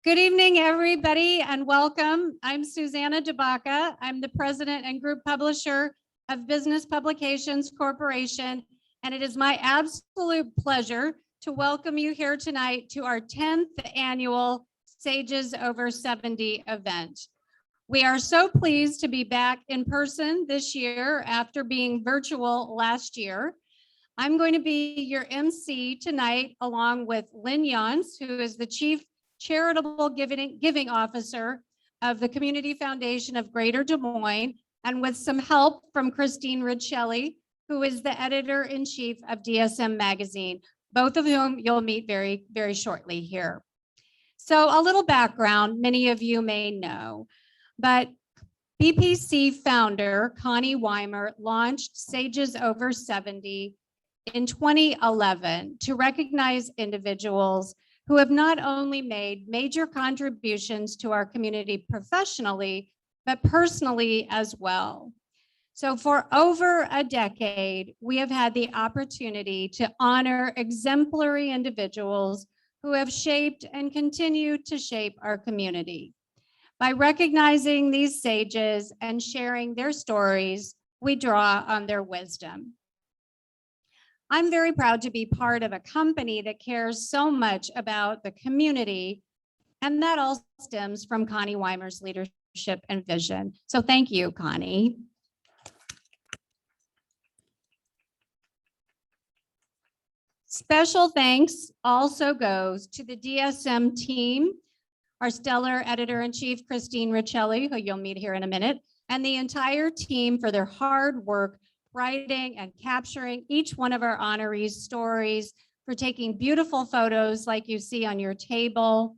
Good evening, everybody, and welcome. I'm Susanna DeBaca. I'm the president and group publisher of Business Publications Corporation, and it is my absolute pleasure to welcome you here tonight to our 10th annual Sages Over 70 event. We are so pleased to be back in person this year after being virtual last year. I'm going to be your MC tonight, along with Lynn Yance, who is the Chief Charitable Giving Officer of the Community Foundation of Greater Des Moines, and with some help from Christine Riccielli, who is the Editor-in-Chief of DSM Magazine, both of whom you'll meet very, very shortly here. So a little background, many of you may know, but BPC founder Connie Weimer launched Sages Over 70 in 2011 to recognize individuals who have not only made major contributions to our community professionally, but personally as well. So for over a decade, we have had the opportunity to honor exemplary individuals who have shaped and continue to shape our community. By recognizing these sages and sharing their stories, we draw on their wisdom. I'm very proud to be part of a company that cares so much about the community, and that all stems from Connie Weimer's leadership and vision. So thank you, Connie. Special thanks also goes to the DSM team, our stellar editor-in-chief, Christine Riccielli, who you'll meet here in a minute, and the entire team for their hard work writing and capturing each one of our honorees' stories, for taking beautiful photos like you see on your table,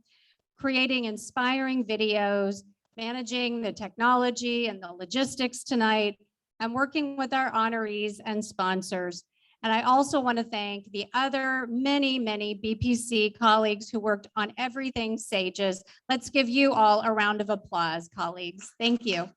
creating inspiring videos, managing the technology and the logistics tonight, and working with our honorees and sponsors. And I also want to thank the other many BPC colleagues who worked on everything Sages. Let's give you all a round of applause, colleagues. Thank you.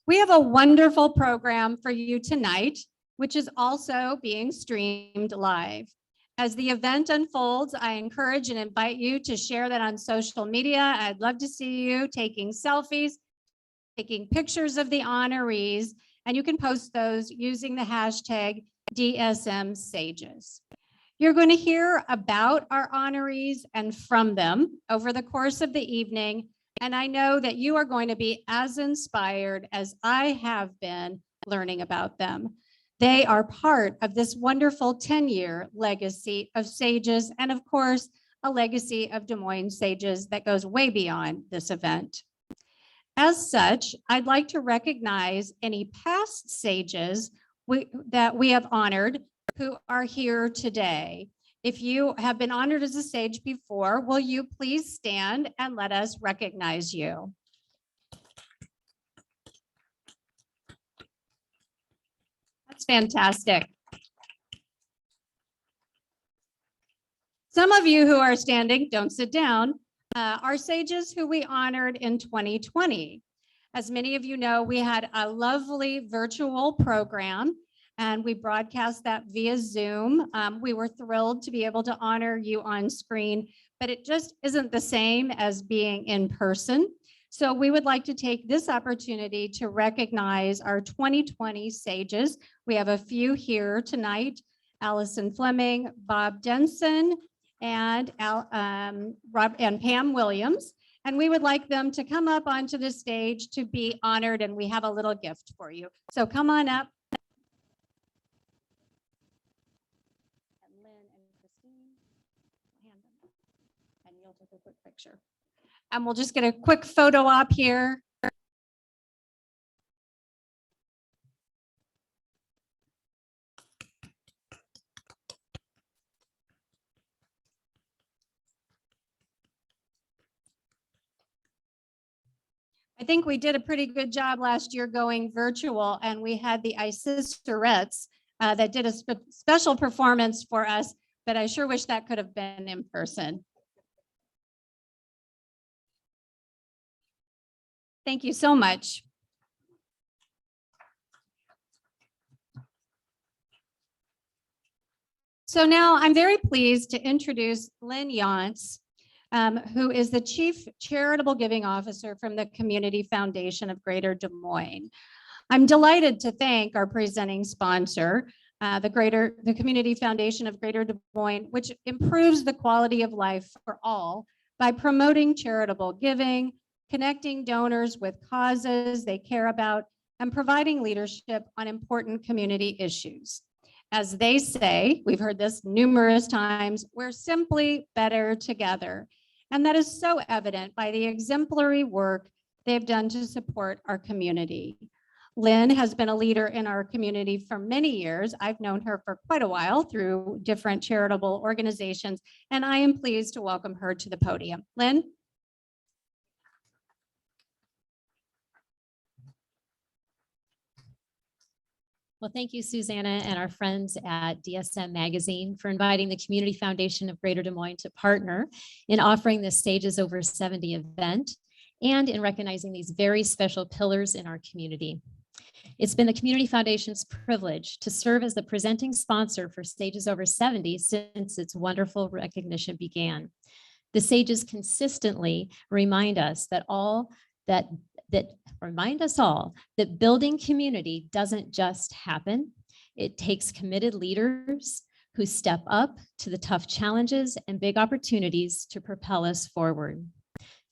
We have a wonderful program for you tonight, which is also being streamed live. As the event unfolds, I encourage and invite you to share that on social media. I'd love to see you taking selfies, taking pictures of the honorees, and you can post those using the hashtag DSM Sages. You're going to hear about our honorees and from them over the course of the evening. And I know that you are going to be as inspired as I have been learning about them. They are part of this wonderful 10-year legacy of Sages, and of course, a legacy of Des Moines Sages that goes way beyond this event. As such, I'd like to recognize any past Sages that we have honored who are here today. If you have been honored as a sage before, will you please stand and let us recognize you? That's fantastic. Some of you who are standing, don't sit down, are sages who we honored in 2020. As many of you know, we had a lovely virtual program and we broadcast that via Zoom. We were thrilled to be able to honor you on screen, but it just isn't the same as being in person. So we would like to take this opportunity to recognize our 2020 sages. We have a few here tonight: Allison Fleming, Bob Denson, and Pam Williams. And we would like them to come up onto the stage to be honored, and we have a little gift for you. So come on up. And you'll take a quick picture. And we'll just get a quick photo op here. I think we did a pretty good job last year going virtual, and we had the Isisterettes that did a special performance for us, but I sure wish that could have been in person. Thank you so much. So now I'm very pleased to introduce Lynn Yance, who is the Chief Charitable Giving Officer from the Community Foundation of Greater Des Moines. I'm delighted to thank our presenting sponsor, the Community Foundation of Greater Des Moines, which improves the quality of life for all by promoting charitable giving, connecting donors with causes they care about, and providing leadership on important community issues. As they say, we've heard this numerous times, we're simply better together. And that is so evident by the exemplary work they've done to support our community. Lynn has been a leader in our community for many years. I've known her for quite a while through different charitable organizations, and I am pleased to welcome her to the podium. Lynn? Well, thank you, Susanna, and our friends at DSM Magazine for inviting the Community Foundation of Greater Des Moines to partner in offering this Stages Over 70 event and in recognizing these very special pillars in our community. It's been the Community Foundation's privilege to serve as the presenting sponsor for Stages Over 70 since its wonderful recognition began. The Sages consistently remind us that building community doesn't just happen. It takes committed leaders who step up to the tough challenges and big opportunities to propel us forward.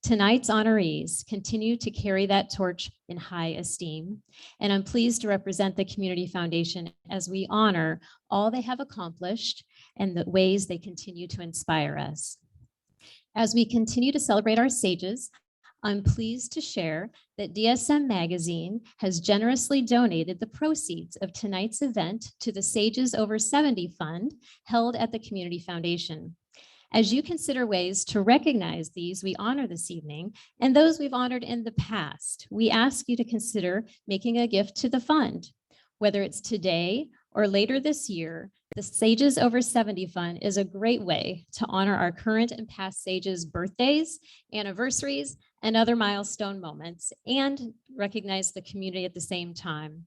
Tonight's honorees continue to carry that torch in high esteem, and I'm pleased to represent the Community Foundation as we honor all they have accomplished and the ways they continue to inspire us. As we continue to celebrate our sages, I'm pleased to share that DSM Magazine has generously donated the proceeds of tonight's event to the Sages Over 70 Fund held at the Community Foundation. As you consider ways to recognize these we honor this evening and those we've honored in the past, we ask you to consider making a gift to the fund. Whether it's today or later this year, the Sages Over 70 Fund is a great way to honor our current and past sages' birthdays, anniversaries, and other milestone moments, and recognize the community at the same time.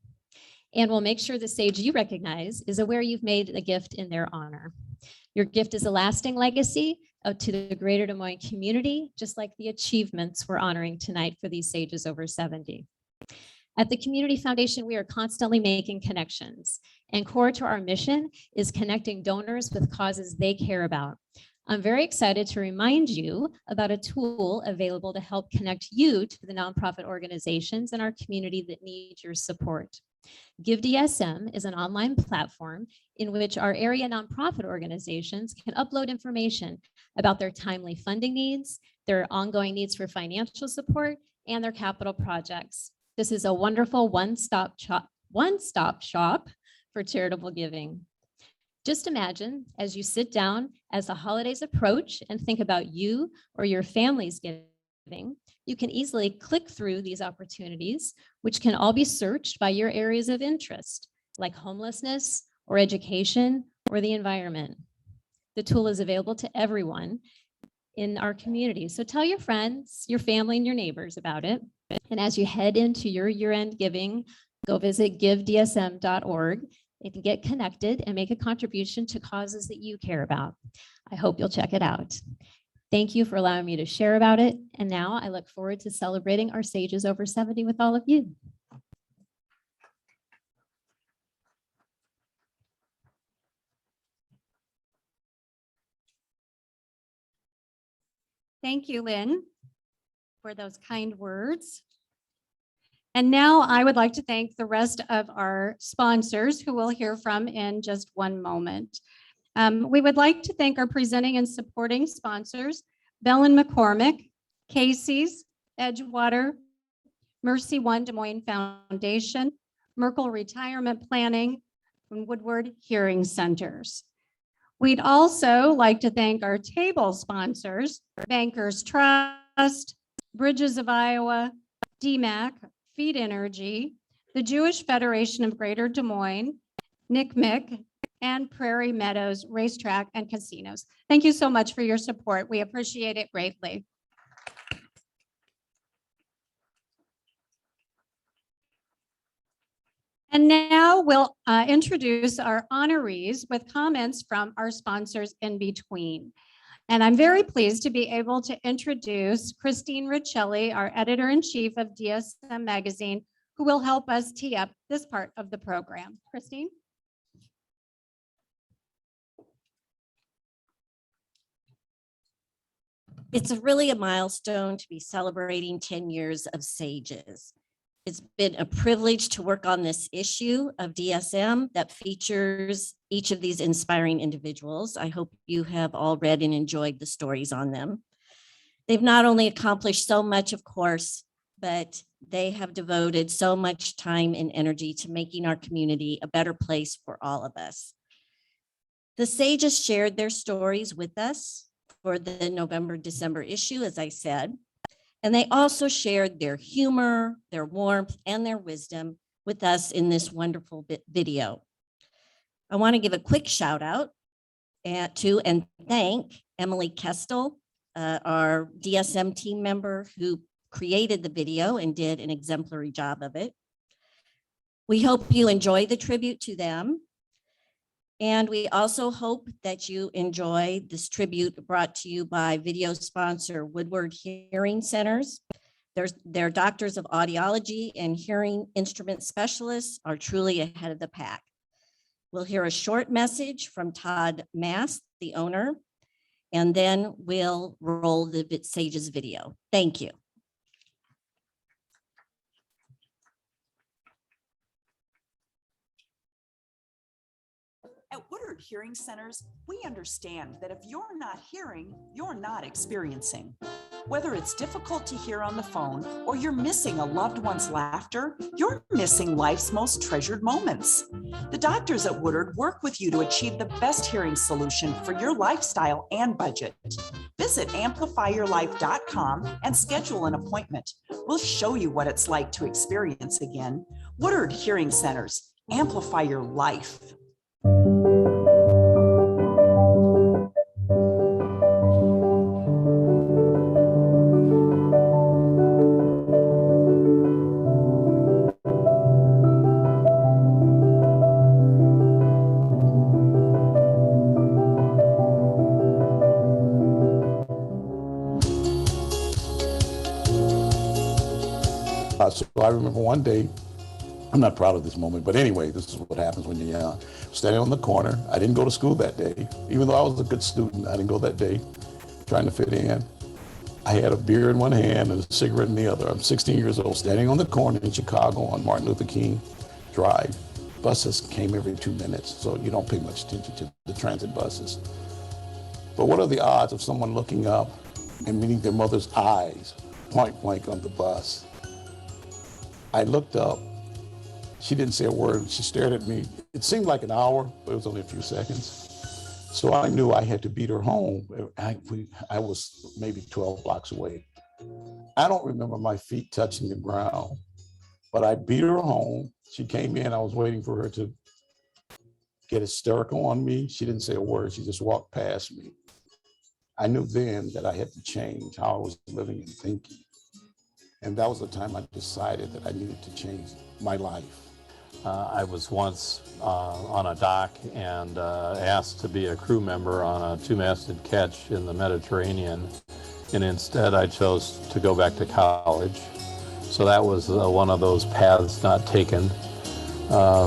And we'll make sure the sage you recognize is aware you've made a gift in their honor. Your gift is a lasting legacy to the Greater Des Moines community, just like the achievements we're honoring tonight for these Sages Over 70. At the Community Foundation, we are constantly making connections, and core to our mission is connecting donors with causes they care about. I'm very excited to remind you about a tool available to help connect you to the nonprofit organizations in our community that need your support. GiveDSM is an online platform in which our area nonprofit organizations can upload information about their timely funding needs, their ongoing needs for financial support, and their capital projects. This is a wonderful one-stop shop for charitable giving. Just imagine as you sit down as the holidays approach and think about you or your family's giving, you can easily click through these opportunities, which can all be searched by your areas of interest, like homelessness or education or the environment. The tool is available to everyone in our community. So tell your friends, your family, and your neighbors about it. And as you head into your year-end giving, go visit givedsm.org. You can get connected and make a contribution to causes that you care about. I hope you'll check it out. Thank you for allowing me to share about it. And now I look forward to celebrating our Sages Over 70 with all of you. Thank you, Lynn, for those kind words. And now I would like to thank the rest of our sponsors who we'll hear from in just one moment. We would like to thank our presenting and supporting sponsors, Bell and McCormick, Casey's, Edgewater, Mercy One Des Moines Foundation, Merkel Retirement Planning, and Woodard Hearing Centers. We'd also like to thank our table sponsors, Bankers Trust, Bridges of Iowa, DMAC, Feed Energy, the Jewish Federation of Greater Des Moines, NCMEC, and Prairie Meadows Racetrack and Casinos. Thank you so much for your support. We appreciate it greatly. And now we'll introduce our honorees with comments from our sponsors in between. And I'm very pleased to be able to introduce Christine Riccielli, our editor-in-chief of DSM Magazine, who will help us tee up this part of the program. Christine? It's really a milestone to be celebrating 10 years of SAGES. It's been a privilege to work on this issue of DSM that features each of these inspiring individuals. I hope you have all read and enjoyed the stories on them. They've not only accomplished so much, of course, but they have devoted so much time and energy to making our community a better place for all of us. The SAGES shared their stories with us for the November-December issue, as I said. And they also shared their humor, their warmth, and their wisdom with us in this wonderful video. I want to give a quick shout out to and thank Emily Kestel, our DSM team member who created the video and did an exemplary job of it. We hope you enjoy the tribute to them. And we also hope that you enjoy this tribute brought to you by video sponsor Woodard Hearing Centers. Their doctors of audiology and hearing instrument specialists are truly ahead of the pack. We'll hear a short message from Todd Mast, the owner, and then we'll roll the SAGES video. Thank you. At Woodard Hearing Centers, we understand that if you're not hearing, you're not experiencing. Whether it's difficult to hear on the phone or you're missing a loved one's laughter, you're missing life's most treasured moments. The doctors at Woodard work with you to achieve the best hearing solution for your lifestyle and budget. Visit amplifyyourlife.com and schedule an appointment. We'll show you what it's like to experience again. Woodard Hearing Centers, amplify your life. So I remember one day, I'm not proud of this moment, but anyway, this is what happens when you're young. Standing on the corner, I didn't go to school that day. Even though I was a good student, I didn't go that day, trying to fit in. I had a beer in one hand and a cigarette in the other. I'm 16 years old, standing on the corner in Chicago on Martin Luther King Drive. Buses came every 2 minutes, so you don't pay much attention to the transit buses. But what are the odds of someone looking up and meeting their mother's eyes point blank on the bus? I looked up. She didn't say a word. She stared at me. It seemed like an hour, but it was only a few seconds. So I knew I had to beat her home. I was maybe 12 blocks away. I don't remember my feet touching the ground, but I beat her home. She came in. I was waiting for her to get hysterical on me. She didn't say a word. She just walked past me. I knew then that I had to change how I was living and thinking. And that was the time I decided that I needed to change my life. I was once on a dock and asked to be a crew member on a two-masted ketch in the Mediterranean. And instead I chose to go back to college. So that was one of those paths not taken.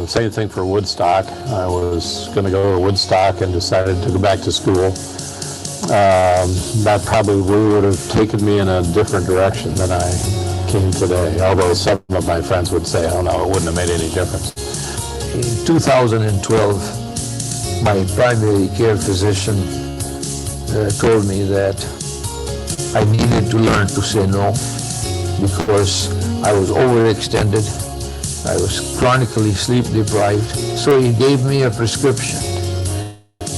Same thing for Woodstock. I was going to go to Woodstock and decided to go back to school. That probably would have taken me in a different direction than I came today, although some of my friends would say, oh no, it wouldn't have made any difference. In 2012, my primary care physician told me that I needed to learn to say no because I was overextended, I was chronically sleep deprived, so he gave me a prescription.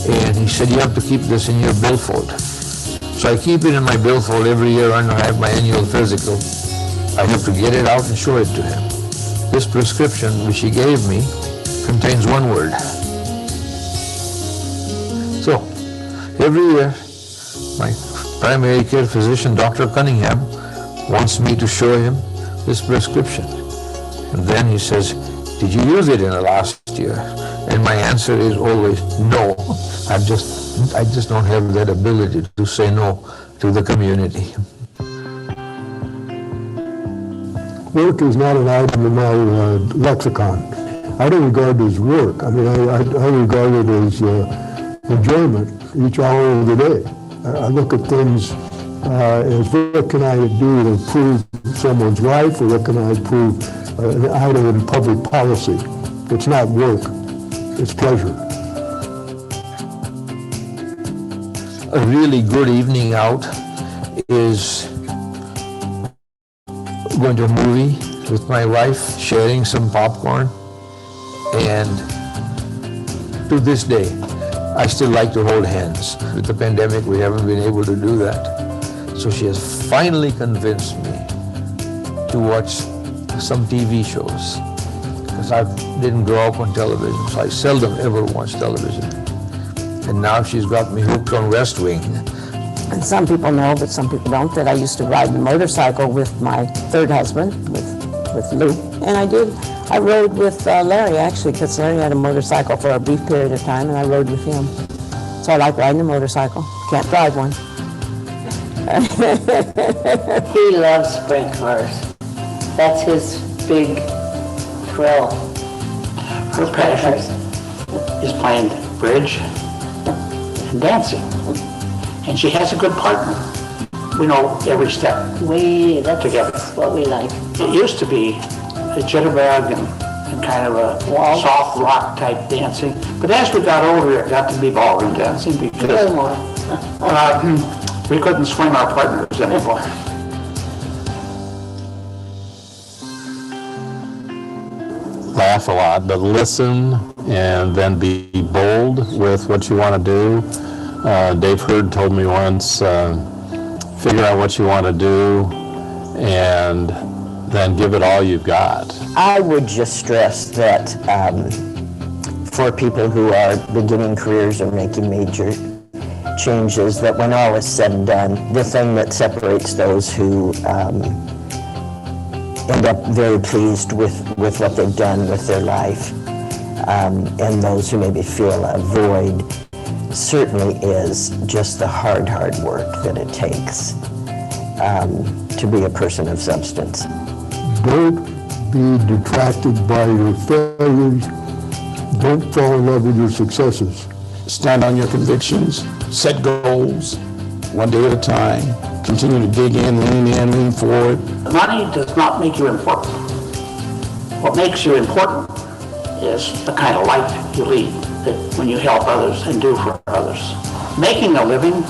And he said, you have to keep this in your billfold. So I keep it in my billfold every year when I have my annual physical. I have to get it out and show it to him. This prescription, which he gave me, contains one word. So every year, my primary care physician, Dr. Cunningham, wants me to show him this prescription. And then he says, did you use it in the last year? And my answer is always no. I just don't have that ability to say no to the community. Work is not an item in my lexicon. I don't regard it as work. I mean, I regard it as enjoyment each hour of the day. I look at things as what can I do to improve someone's life, or what can I improve an item in public policy. It's not work, it's pleasure. A really good evening out is going to a movie with my wife, sharing some popcorn, and to this day, I still like to hold hands. With the pandemic, we haven't been able to do that. So she has finally convinced me to watch some TV shows, because I didn't grow up on television, so I seldom ever watch television. And now she's got me hooked on West Wing. And some people know, but some people don't, that I used to ride the motorcycle with my third husband, with Lou. And I rode with Larry, actually, because Larry had a motorcycle for a brief period of time, and I rode with him. So I like riding a motorcycle. Can't drive one. He loves sprint cars. That's his big thrill. Her passion is playing bridge and dancing. And she has a good partner. We know every step together. That's what we like. It used to be a jitterbug and kind of a soft rock type dancing. But as we got older, it got to be ballroom dancing because we couldn't swing our partners anymore. Laugh a lot, but listen and then be bold with what you want to do. Dave Hurd told me once, figure out what you want to do and then give it all you've got. I would just stress that for people who are beginning careers or making major changes, that when all is said and done, the thing that separates those who end up very pleased with what they've done with their life and those who maybe feel a void certainly is just the hard work that it takes to be a person of substance. Don't be detracted by your failures. Don't fall in love with your successes. Stand on your convictions, set goals, one day at a time. Continue to dig in, lean forward. Money does not make you important. What makes you important is the kind of life you lead, that when you help others and do for others. Making a living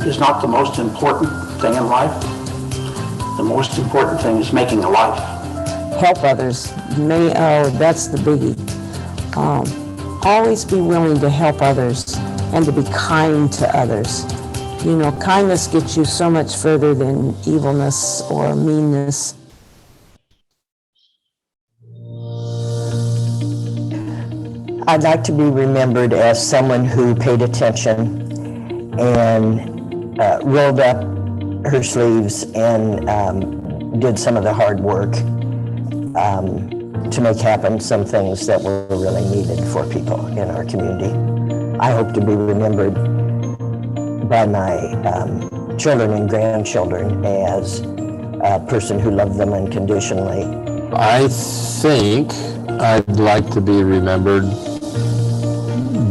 is not the most important thing in life. The most important thing is making a life. Help others. That's the biggie. Always be willing to help others and to be kind to others. You know, kindness gets you so much further than evilness or meanness. I'd like to be remembered as someone who paid attention and rolled up her sleeves and did some of the hard work to make happen some things that were really needed for people in our community. I hope to be remembered by my children and grandchildren as a person who loved them unconditionally. I think I'd like to be remembered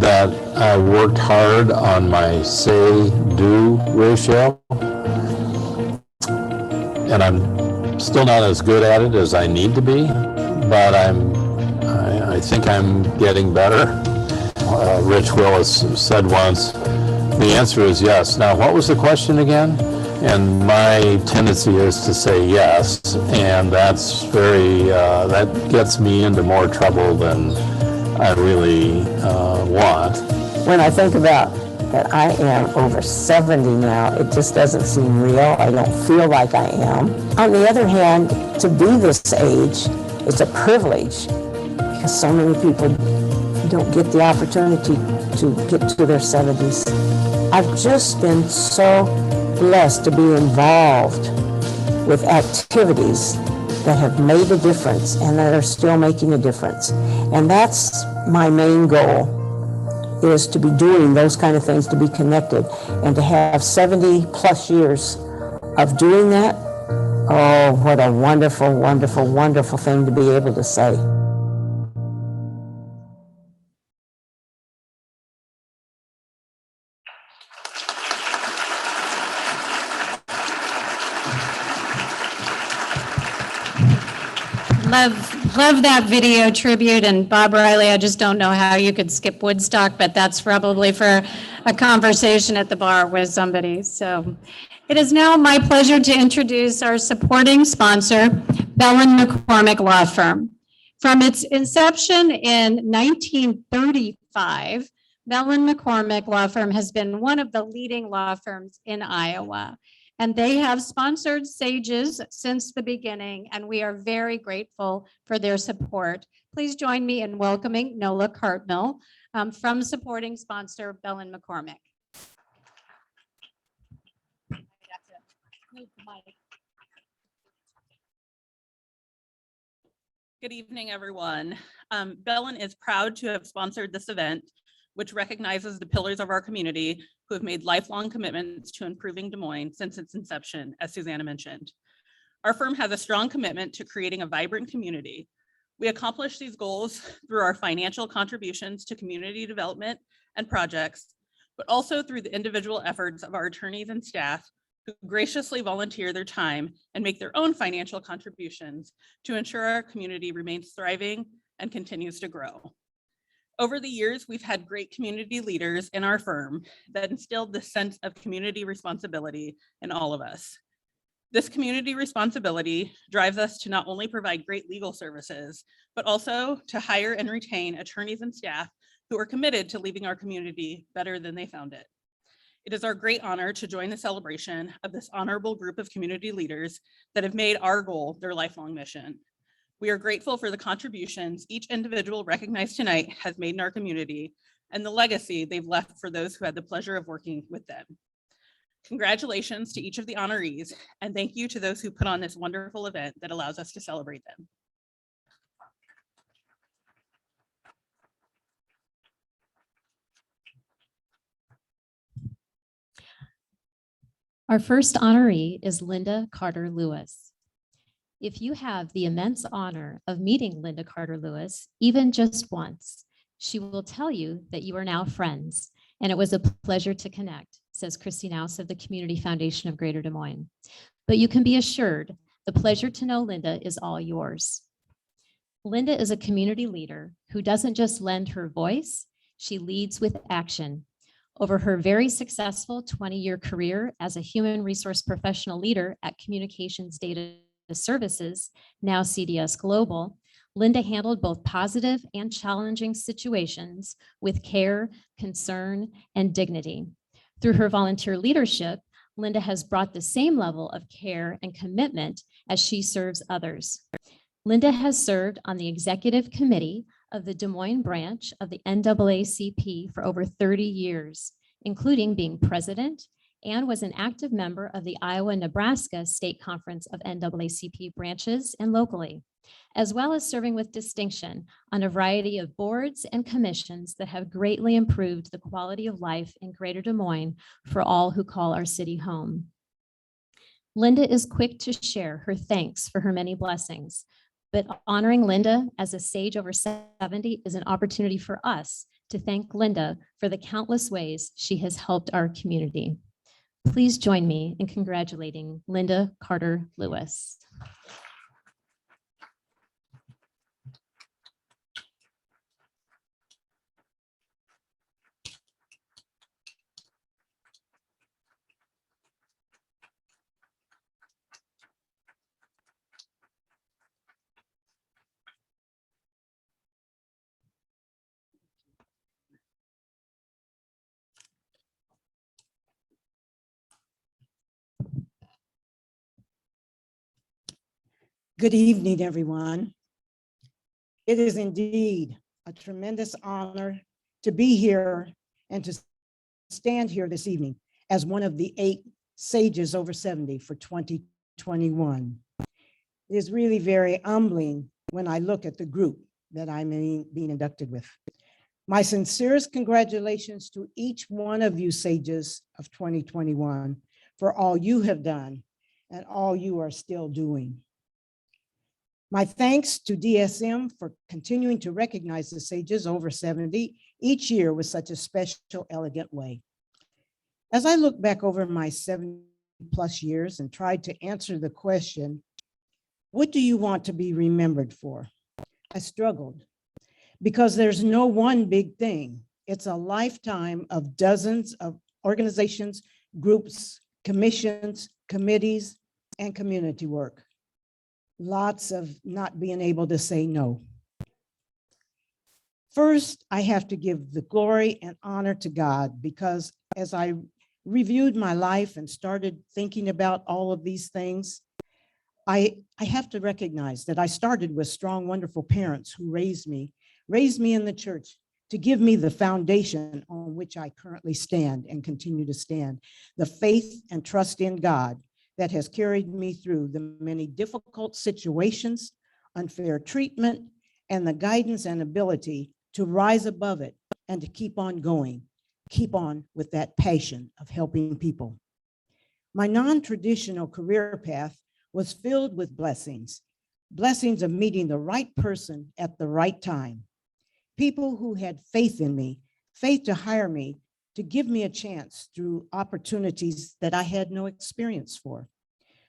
that I worked hard on my say-do ratio, and I'm still not as good at it as I need to be, but I think I'm getting better. Rich Willis said once, the answer is yes. Now, what was the question again? And my tendency is to say yes, and that's that gets me into more trouble than I really want. When I think about that I am over 70 now, it just doesn't seem real. I don't feel like I am. On the other hand, to be this age, it's a privilege because so many people don't get the opportunity to get to their 70s. I've just been so blessed to be involved with activities that have made a difference and that are still making a difference. And that's my main goal, is to be doing those kind of things, to be connected, and to have 70 plus years of doing that. Oh, what a wonderful, wonderful, wonderful thing to be able to say. Love that video tribute, and Bob Reilly, I just don't know how you could skip Woodstock, but that's probably for a conversation at the bar with somebody. So it is now my pleasure to introduce our supporting sponsor, Bellin McCormick Law Firm. From its inception in 1935, Bellin McCormick Law Firm has been one of the leading law firms in Iowa. And they have sponsored SAGES since the beginning, and we are very grateful for their support. Please join me in welcoming Nola Cartmill from supporting sponsor Bellin McCormick. Good evening, everyone. Bellin is proud to have sponsored this event, which recognizes the pillars of our community who have made lifelong commitments to improving Des Moines since its inception, as Susanna mentioned. Our firm has a strong commitment to creating a vibrant community. We accomplish these goals through our financial contributions to community development and projects, but also through the individual efforts of our attorneys and staff who graciously volunteer their time and make their own financial contributions to ensure our community remains thriving and continues to grow. Over the years, we've had great community leaders in our firm that instilled this sense of community responsibility in all of us. This community responsibility drives us to not only provide great legal services, but also to hire and retain attorneys and staff who are committed to leaving our community better than they found it. It is our great honor to join the celebration of this honorable group of community leaders that have made our goal their lifelong mission. We are grateful for the contributions each individual recognized tonight has made in our community and the legacy they've left for those who had the pleasure of working with them. Congratulations to each of the honorees, and thank you to those who put on this wonderful event that allows us to celebrate them. Our first honoree is Linda Carter Lewis. If you have the immense honor of meeting Linda Carter Lewis, even just once, she will tell you that you are now friends, and it was a pleasure to connect, says Christy Naus of the Community Foundation of Greater Des Moines. But you can be assured the pleasure to know Linda is all yours. Linda is a community leader who doesn't just lend her voice, she leads with action. Over her very successful 20-year career as a human resource professional leader at Communications Data Services, now CDS Global, Linda handled both positive and challenging situations with care, concern, and dignity. Through her volunteer leadership, Linda has brought the same level of care and commitment as she serves others. Linda has served on the executive committee of the Des Moines branch of the NAACP for over 30 years, including being president, and was an active member of the Iowa-Nebraska State Conference of NAACP branches and locally, as well as serving with distinction on a variety of boards and commissions that have greatly improved the quality of life in Greater Des Moines for all who call our city home. Linda is quick to share her thanks for her many blessings, but honoring Linda as a sage over 70 is an opportunity for us to thank Linda for the countless ways she has helped our community. Please join me in congratulating Linda Carter Lewis. Good evening, everyone. It is indeed a tremendous honor to be here and to stand here this evening as one of the 8 Sages over 70 for 2021. It is really very humbling when I look at the group that I'm being inducted with. My sincerest congratulations to each one of you sages of 2021 for all you have done and all you are still doing. My thanks to DSM for continuing to recognize the sages over 70 each year with such a special, elegant way. As I look back over my 70+ years and tried to answer the question, what do you want to be remembered for? I struggled because there's no one big thing. It's a lifetime of dozens of organizations, groups, commissions, committees, and community work. Lots of not being able to say no. First, I have to give the glory and honor to God, because as I reviewed my life and started thinking about all of these things, I have to recognize that I started with strong, wonderful parents who raised me in the church to give me the foundation on which I currently stand and continue to stand, the faith and trust in God that has carried me through the many difficult situations, unfair treatment, and the guidance and ability to rise above it and to keep on going, keep on with that passion of helping people. My non-traditional career path was filled with blessings of meeting the right person at the right time, people who had faith in me, faith to hire me, to give me a chance through opportunities that I had no experience for.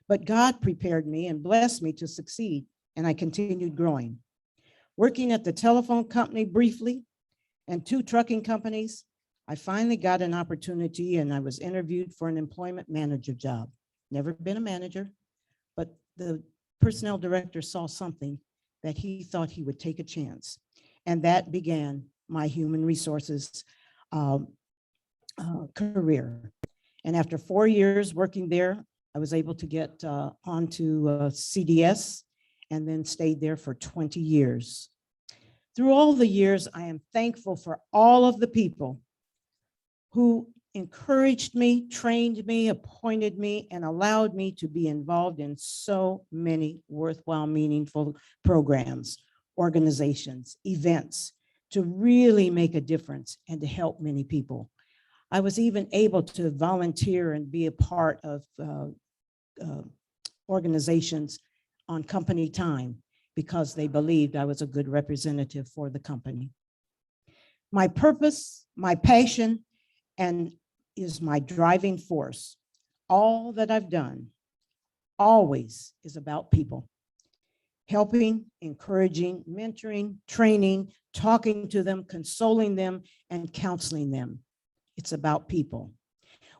But God prepared me and blessed me to succeed, and I continued growing. Working at the telephone company briefly and 2 trucking companies, I finally got an opportunity and I was interviewed for an employment manager job. Never been a manager, but the personnel director saw something that he thought he would take a chance. And that began my human resources career. And after 4 years working there, I was able to get onto CDS and then stayed there for 20 years. Through all the years, I am thankful for all of the people who encouraged me, trained me, appointed me, and allowed me to be involved in so many worthwhile, meaningful programs, organizations, events, to really make a difference and to help many people. I was even able to volunteer and be a part of organizations on company time because they believed I was a good representative for the company. My purpose, my passion, and is my driving force. All that I've done always is about people. Helping, encouraging, mentoring, training, talking to them, consoling them, and counseling them. It's about people.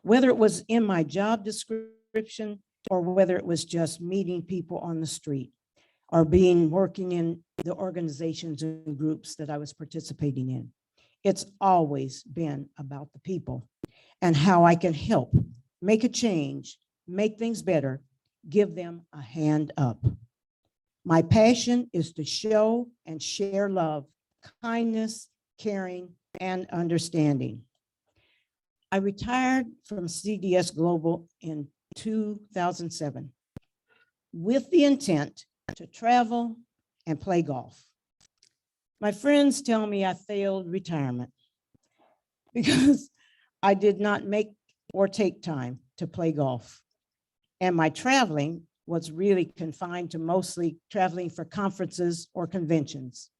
Whether it was in my job description or whether it was just meeting people on the street or working in the organizations and groups that I was participating in. It's always been about the people and how I can help, make a change, make things better, give them a hand up. My passion is to show and share love, kindness, caring, and understanding. I retired from CDS Global in 2007 with the intent to travel and play golf. My friends tell me I failed retirement because I did not make or take time to play golf. And my traveling was really confined to mostly traveling for conferences or conventions.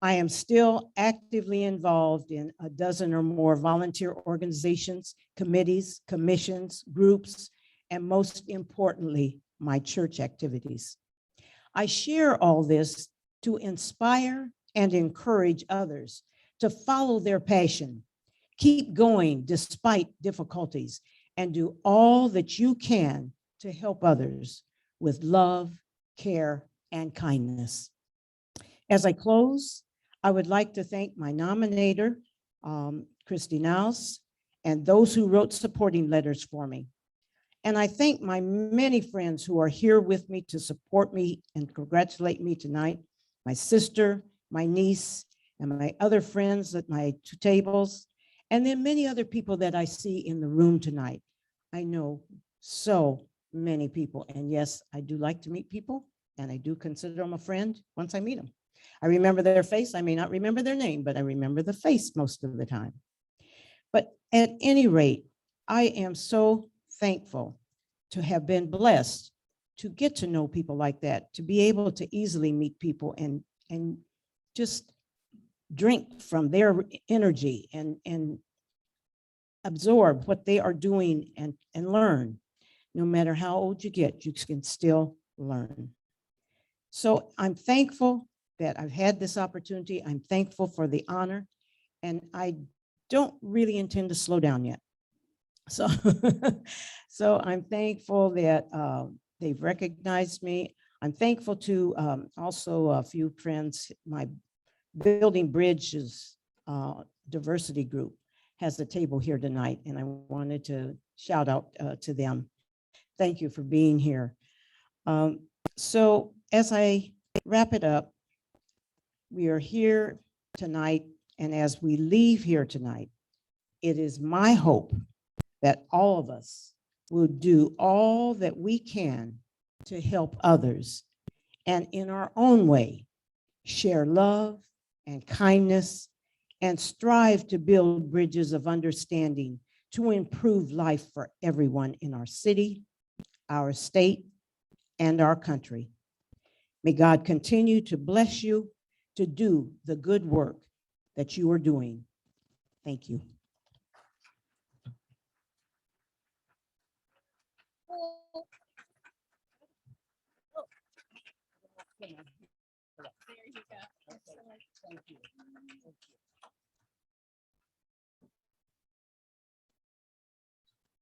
I am still actively involved in a dozen or more volunteer organizations, committees, commissions, groups, and most importantly, my church activities. I share all this to inspire and encourage others to follow their passion, keep going despite difficulties, and do all that you can to help others with love, care, and kindness. As I close, I would like to thank my nominator, Christy Naus, and those who wrote supporting letters for me. And I thank my many friends who are here with me to support me and congratulate me tonight, my sister, my niece, and my other friends at my 2 tables, and then many other people that I see in the room tonight. I know so many people. And yes, I do like to meet people, and I do consider them a friend once I meet them. I remember their face. I may not remember their name, but I remember the face most of the time. But at any rate, I am so thankful to have been blessed to get to know people like that, to be able to easily meet people and just drink from their energy and absorb what they are doing and learn. No matter how old you get, you can still learn. So I'm thankful that I've had this opportunity. I'm thankful for the honor, and I don't really intend to slow down yet. So, so I'm thankful that they've recognized me. I'm thankful to also a few friends. My Building Bridges diversity group has a table here tonight, and I wanted to shout out to them. Thank you for being here. So as I wrap it up, we are here tonight, and as we leave here tonight, it is my hope that all of us will do all that we can to help others, and in our own way, share love and kindness and strive to build bridges of understanding to improve life for everyone in our city, our state, and our country. May God continue to bless you to do the good work that you are doing. Thank you.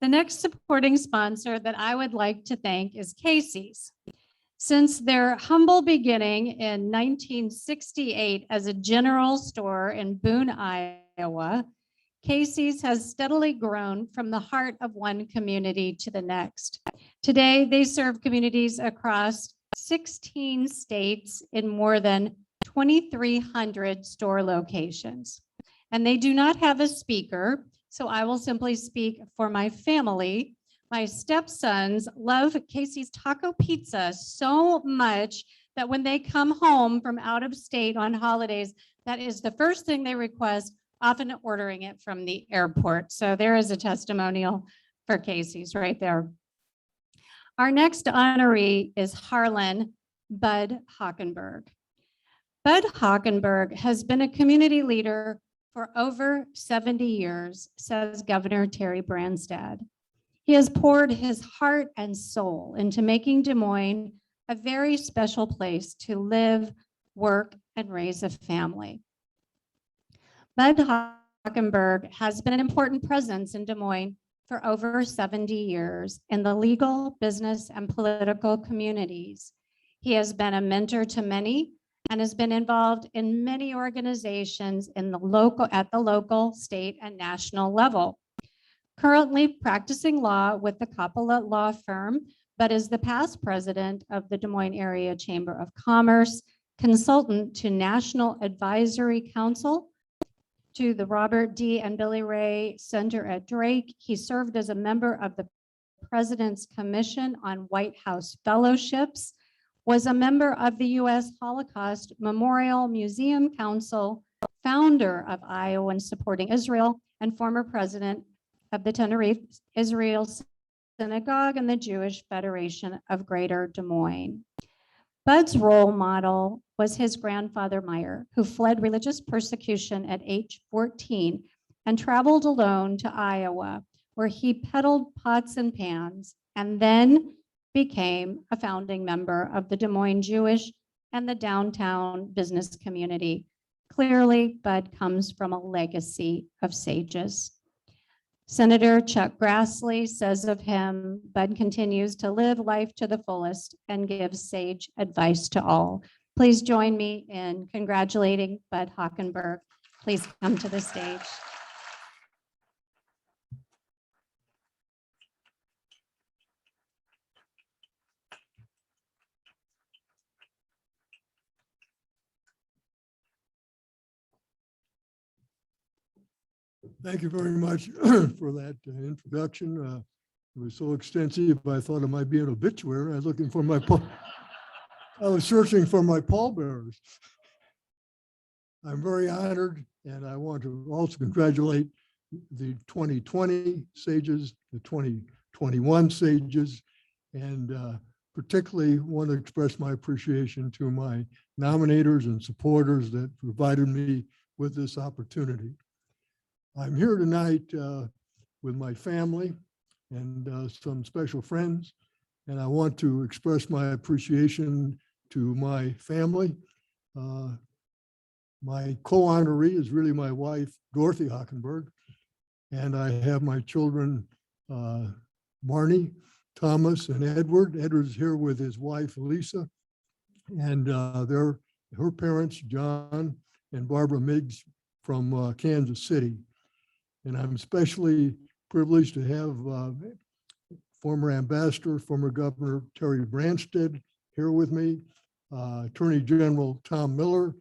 The next supporting sponsor that I would like to thank is Casey's. Since their humble beginning in 1968 as a general store in Boone, Iowa, Casey's has steadily grown from the heart of one community to the next. Today, they serve communities across 16 states in more than 2,300 store locations. And they do not have a speaker, so I will simply speak for my family. My stepsons love Casey's Taco Pizza so much that when they come home from out of state on holidays, that is the first thing they request, often ordering it from the airport. So there is a testimonial for Casey's right there. Our next honoree is Harlan Bud Hockenberg. Bud Hockenberg has been a community leader for over 70 years, says Governor Terry Branstad. He has poured his heart and soul into making Des Moines a very special place to live, work, and raise a family. Bud Hockenberg has been an important presence in Des Moines for over 70 years in the legal, business, and political communities. He has been a mentor to many and has been involved in many organizations at the local, state, and national level. Currently practicing law with the Coppola Law Firm, but is the past president of the Des Moines Area Chamber of Commerce, consultant to National Advisory Council, to the Robert D. and Billy Ray Center at Drake. He served as a member of the President's Commission on White House Fellowships, was a member of the U.S. Holocaust Memorial Museum Council, founder of Iowa Supporting Israel, and former president of the Tenerife Israel Synagogue and the Jewish Federation of Greater Des Moines. Bud's role model was his grandfather Meyer, who fled religious persecution at age 14 and traveled alone to Iowa, where he peddled pots and pans, and then became a founding member of the Des Moines Jewish and the downtown business community. Clearly, Bud comes from a legacy of sages. Senator Chuck Grassley says of him, Bud continues to live life to the fullest and gives sage advice to all. Please join me in congratulating Bud Hockenberg. Please come to the stage. Thank you very much for that introduction. It was so extensive, I thought it might be an obituary. I was looking for I was searching for my pallbearers. I'm very honored, and I want to also congratulate the 2020 sages, the 2021 sages, and particularly want to express my appreciation to my nominators and supporters that provided me with this opportunity. I'm here tonight with my family and some special friends, and I want to express my appreciation to my family. My co-honoree is really my wife, Dorothy Hockenberg, and I have my children, Marnie, Thomas, and Edward. Edward's here with his wife, Lisa, and her parents, John and Barbara Miggs from Kansas City. And I'm especially privileged to have former ambassador, former Governor Terry Branstad here with me, Attorney General Tom Miller,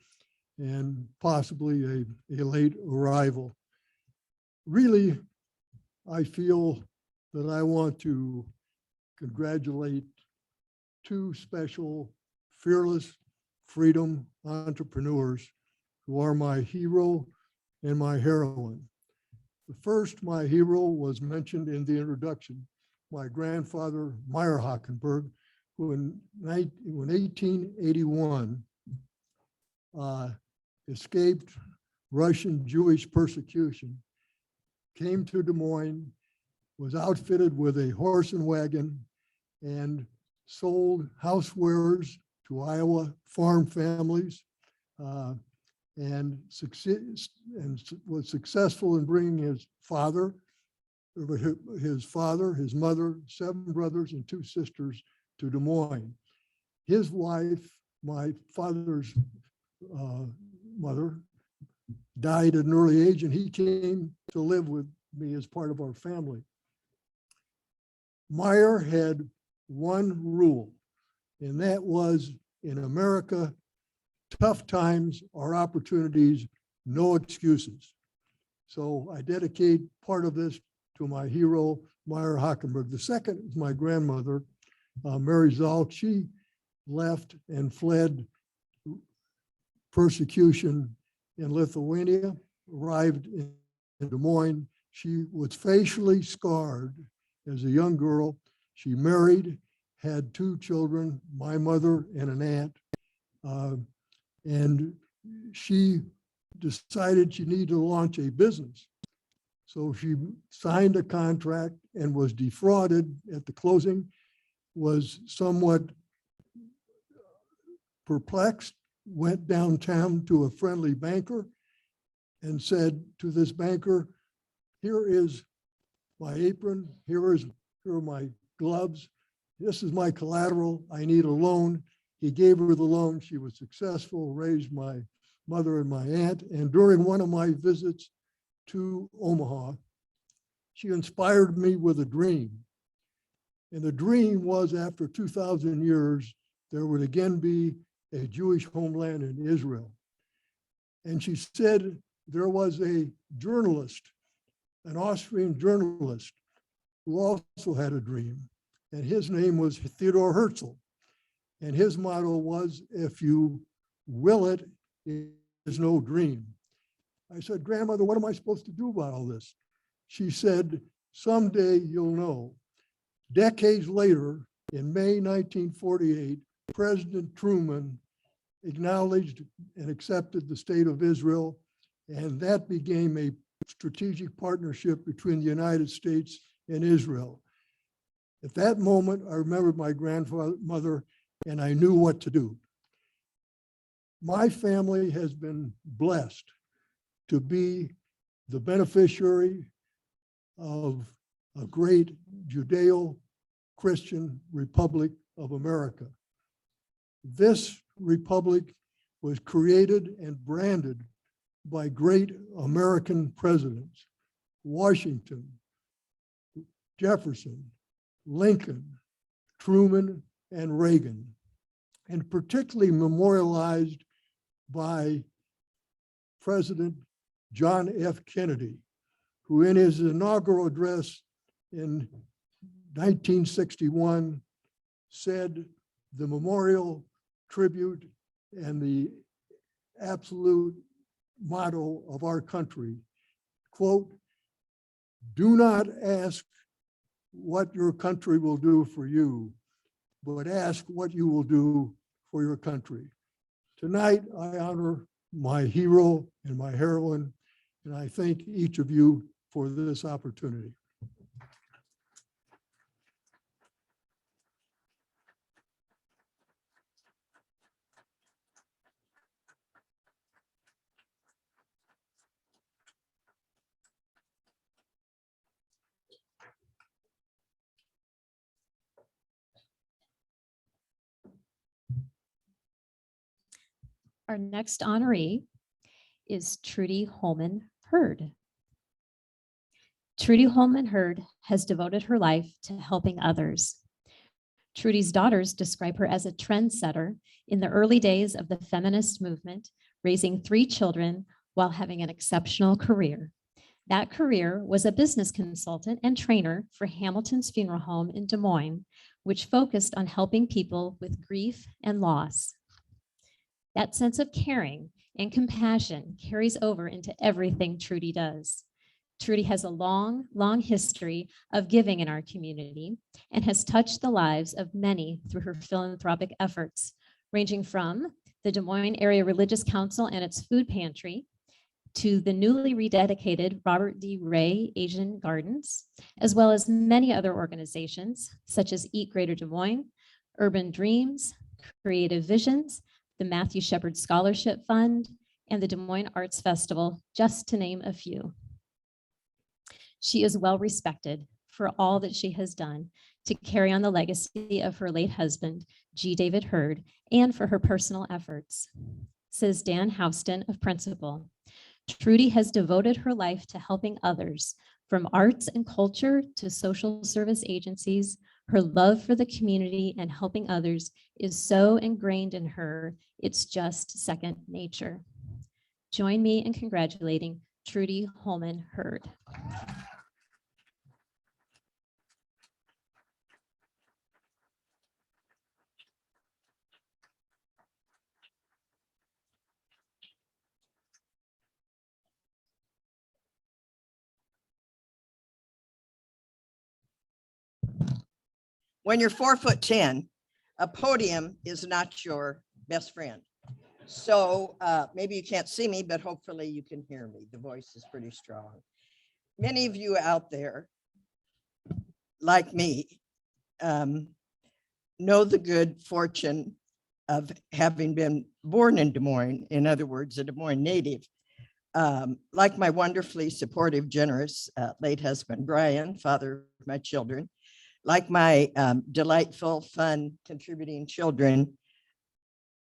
and possibly a late arrival. Really, I feel that I want to congratulate two special, fearless freedom entrepreneurs who are my hero and my heroine. The first, my hero, was mentioned in the introduction, my grandfather, Meyer Hockenberg, who in 1881 escaped Russian Jewish persecution, came to Des Moines, was outfitted with a horse and wagon, and sold housewares to Iowa farm families, and was successful in bringing his father, his mother, 7 brothers and 2 sisters to Des Moines. His wife, my father's mother, died at an early age, and he came to live with me as part of our family. Meyer had one rule, and that was, in America, tough times are opportunities, no excuses. So I dedicate part of this to my hero, Meyer Hockenberg. The second is my grandmother, Mary Zahl. She left and fled persecution in Lithuania, arrived in Des Moines. She was facially scarred as a young girl. She married, had 2 children, my mother and an aunt. And she decided she needed to launch a business. So she signed a contract and was defrauded at the closing, was somewhat perplexed, went downtown to a friendly banker and said to this banker, "Here is my apron, here are my gloves, this is my collateral, I need a loan." He gave her the loan. She was successful, raised my mother and my aunt. And during one of my visits to Omaha, she inspired me with a dream. And the dream was, after 2,000 years, there would again be a Jewish homeland in Israel. And she said there was a journalist, an Austrian journalist, who also had a dream. And his name was Theodor Herzl. And his motto was, "If you will it, it is no dream." I said, "Grandmother, what am I supposed to do about all this?" She said, "Someday you'll know." Decades later, in May 1948, President Truman acknowledged and accepted the state of Israel, and that became a strategic partnership between the United States and Israel. At that moment, I remembered my grandmother, and I knew what to do. My family has been blessed to be the beneficiary of a great Judeo-Christian Republic of America. This republic was created and branded by great American presidents: Washington, Jefferson, Lincoln, Truman, and Reagan, and particularly memorialized by President John F. Kennedy, who in his inaugural address in 1961 said the memorial, tribute, and the absolute motto of our country, quote, "Do not ask what your country will do for you, but ask what you will do for your country." Tonight, I honor my hero and my heroine, and I thank each of you for this opportunity. Our next honoree is Trudy Holman Hurd. Trudy Holman Hurd has devoted her life to helping others. Trudy's daughters describe her as a trendsetter in the early days of the feminist movement, raising 3 children while having an exceptional career. That career was a business consultant and trainer for Hamilton's Funeral Home in Des Moines, which focused on helping people with grief and loss. That sense of caring and compassion carries over into everything Trudy does. Trudy has a long, long history of giving in our community and has touched the lives of many through her philanthropic efforts, ranging from the Des Moines Area Religious Council and its food pantry to the newly rededicated Robert D. Ray Asian Gardens, as well as many other organizations such as Eat Greater Des Moines, Urban Dreams, Creative Visions, the Matthew Shepard Scholarship Fund, and the Des Moines Arts Festival, just to name a few. She is well respected for all that she has done to carry on the legacy of her late husband, G. David Hurd, and for her personal efforts. Says Dan Houston of Principal, Trudy has devoted her life to helping others, from arts and culture to social service agencies. Her love for the community and helping others is so ingrained in her, it's just second nature. Join me in congratulating Trudy Holman Hurd. When you're 4'10", a podium is not your best friend. So maybe you can't see me, but hopefully you can hear me. The voice is pretty strong. Many of you out there, like me, know the good fortune of having been born in Des Moines, in other words, a Des Moines native. Like my wonderfully supportive, generous late husband, Brian, father of my children, like my delightful, fun, contributing children,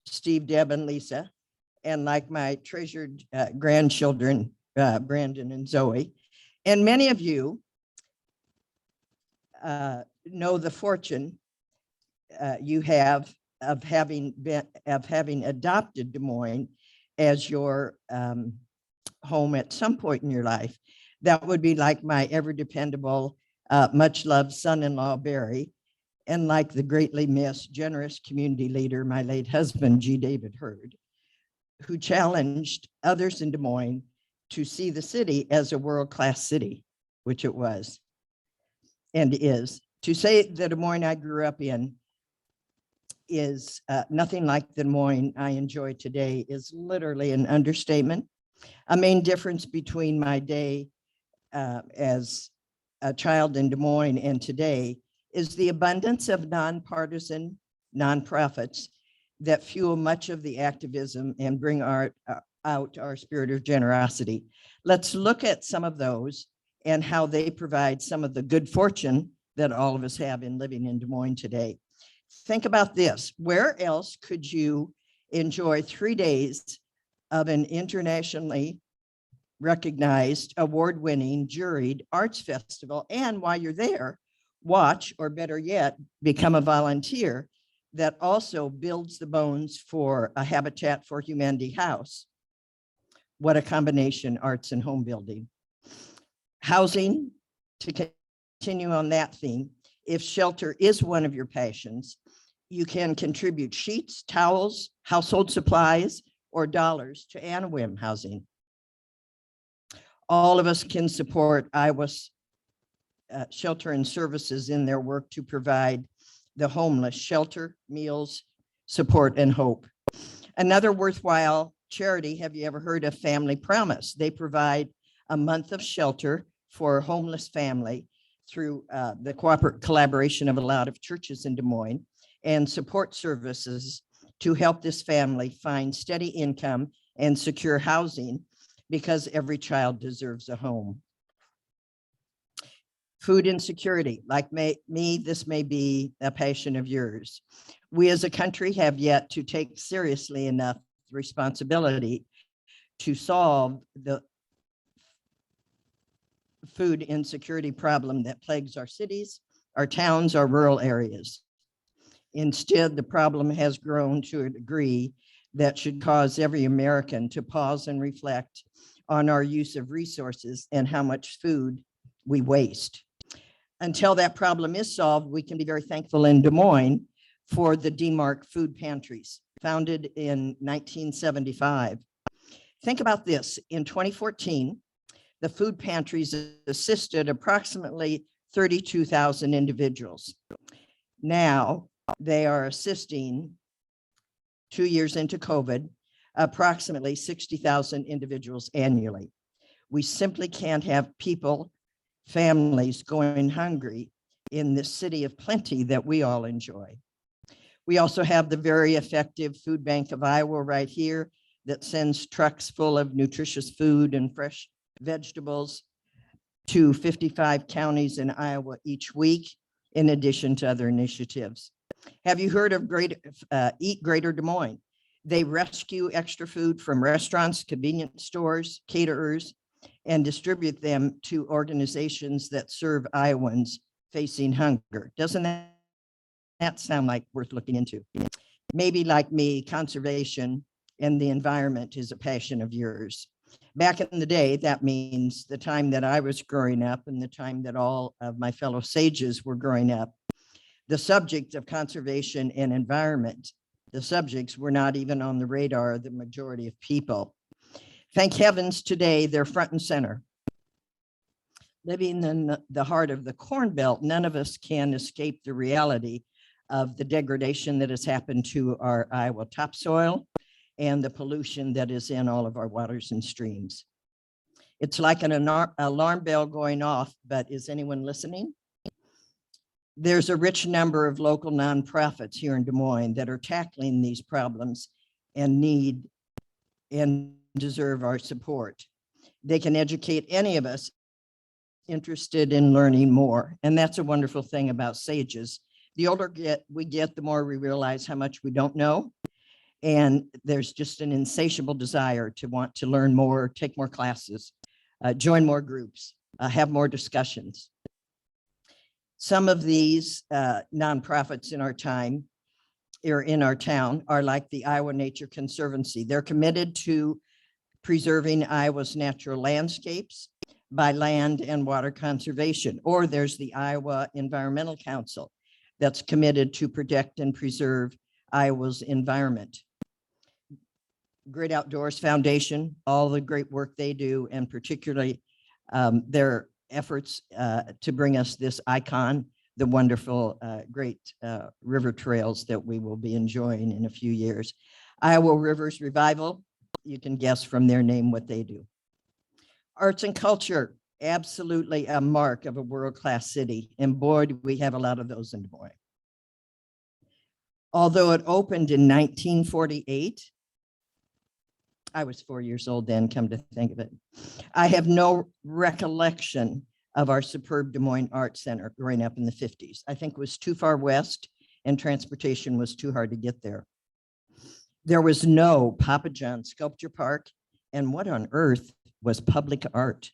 Steve, Deb, and Lisa, and like my treasured grandchildren, Brandon and Zoe. And many of you know the fortune you have of having adopted Des Moines as your home at some point in your life. That would be like my ever dependable, much loved son-in-law, Barry, and like the greatly missed, generous community leader, my late husband, G. David Hurd, who challenged others in Des Moines to see the city as a world-class city, which it was and is. To say the Des Moines I grew up in is nothing like the Des Moines I enjoy today is literally an understatement. A main difference between my day as a child in Des Moines and today is the abundance of nonpartisan nonprofits that fuel much of the activism and bring out our spirit of generosity. Let's look at some of those and how they provide some of the good fortune that all of us have in living in Des Moines today. Think about this. Where else could you enjoy 3 days of an internationally recognized, award-winning, juried arts festival, and while you're there, watch, or better yet, become a volunteer that also builds the bones for a Habitat for Humanity house? What a combination, arts and home building. Housing, to continue on that theme, If shelter is one of your passions, you can contribute sheets, towels, household supplies, or dollars to Anawim Housing. All of us can support Iowa's Shelter and Services in their work to provide the homeless shelter, meals, support, and hope. Another worthwhile charity, have you ever heard of Family Promise? They provide a month of shelter for a homeless family through the collaboration of a lot of churches in Des Moines, and support services to help this family find steady income and secure housing, because every child deserves a home. Food insecurity, like me, this may be a passion of yours. We as a country have yet to take seriously enough responsibility to solve the food insecurity problem that plagues our cities, our towns, our rural areas. Instead, the problem has grown to a degree that should cause every American to pause and reflect on our use of resources and how much food we waste. Until that problem is solved, we can be very thankful in Des Moines for the DMARC food pantries, founded in 1975. Think about this. In 2014, the food pantries assisted approximately 32,000 individuals. Now they are assisting, 2 years into COVID, approximately 60,000 individuals annually. We simply can't have people, families going hungry in this city of plenty that we all enjoy. We also have the very effective Food Bank of Iowa right here that sends trucks full of nutritious food and fresh vegetables to 55 counties in Iowa each week, in addition to other initiatives. Have you heard of Eat Greater Des Moines? They rescue extra food from restaurants, convenience stores, caterers, and distribute them to organizations that serve Iowans facing hunger. Doesn't that sound like worth looking into? Maybe like me, conservation and the environment is a passion of yours. Back in the day, that means the time that I was growing up and the time that all of my fellow sages were growing up. The subject of conservation and environment, the subjects were not even on the radar of the majority of people. Thank heavens today they're front and center. Living in the heart of the Corn Belt, none of us can escape the reality of the degradation that has happened to our Iowa topsoil and the pollution that is in all of our waters and streams. It's like an alarm bell going off, but is anyone listening? There's a rich number of local nonprofits here in Des Moines that are tackling these problems and need and deserve our support. They can educate any of us interested in learning more. And that's a wonderful thing about sages. The older we get, the more we realize how much we don't know. And there's just an insatiable desire to want to learn more, take more classes, join more groups, have more discussions. Some of these nonprofits in our time, or in our town, are like the Iowa Nature Conservancy. They're committed to preserving Iowa's natural landscapes by land and water conservation. Or there's the Iowa Environmental Council that's committed to protect and preserve Iowa's environment. Great Outdoors Foundation, all the great work they do, and particularly their efforts to bring us this icon, the wonderful, great river trails that we will be enjoying in a few years. Iowa Rivers Revival, you can guess from their name what they do. Arts and culture, absolutely a mark of a world-class city. And boy, do we have a lot of those in Des Moines. Although it opened in 1948, I was 4 years old then, come to think of it. I have no recollection of our superb Des Moines Arts Center growing up in the 50s. I think it was too far west and transportation was too hard to get there. There was no Papa John Sculpture Park, and what on earth was public art?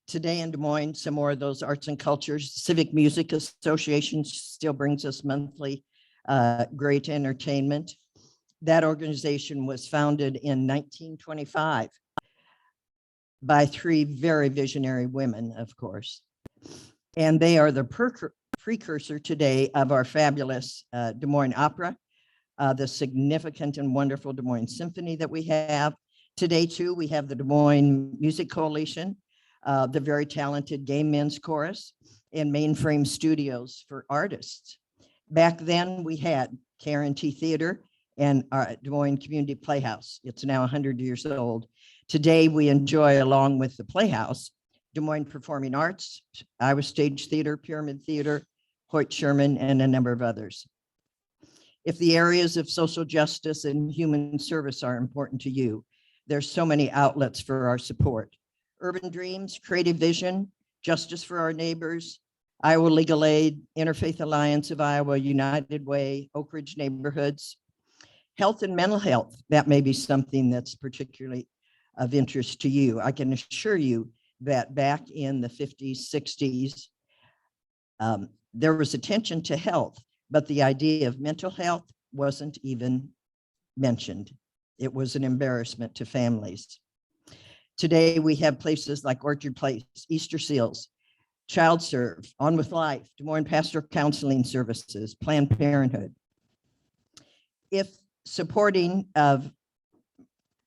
Today in Des Moines, some more of those arts and cultures. Civic Music Association still brings us monthly great entertainment. That organization was founded in 1925 by three very visionary women, of course. And they are the precursor today of our fabulous Des Moines Opera, the significant and wonderful Des Moines Symphony that we have. Today, too, we have the Des Moines Music Coalition, the very talented Gay Men's Chorus, and Mainframe Studios for artists. Back then, we had K&T Theater and our Des Moines Community Playhouse. It's now 100 years old. Today, we enjoy, along with the Playhouse, Des Moines Performing Arts, Iowa Stage Theater, Pyramid Theater, Hoyt Sherman, and a number of others. If the areas of social justice and human service are important to you, there's so many outlets for our support. Urban Dreams, Creative Vision, Justice for Our Neighbors, Iowa Legal Aid, Interfaith Alliance of Iowa, United Way, Oak Ridge Neighborhoods. Health and mental health, that may be something that's particularly of interest to you. I can assure you that back in the 50s, 60s, there was attention to health, but the idea of mental health wasn't even mentioned. It was an embarrassment to families. Today, we have places like Orchard Place, Easter Seals, Child Serve, On With Life, Des Moines Pastoral Counseling Services, Planned Parenthood. If supporting of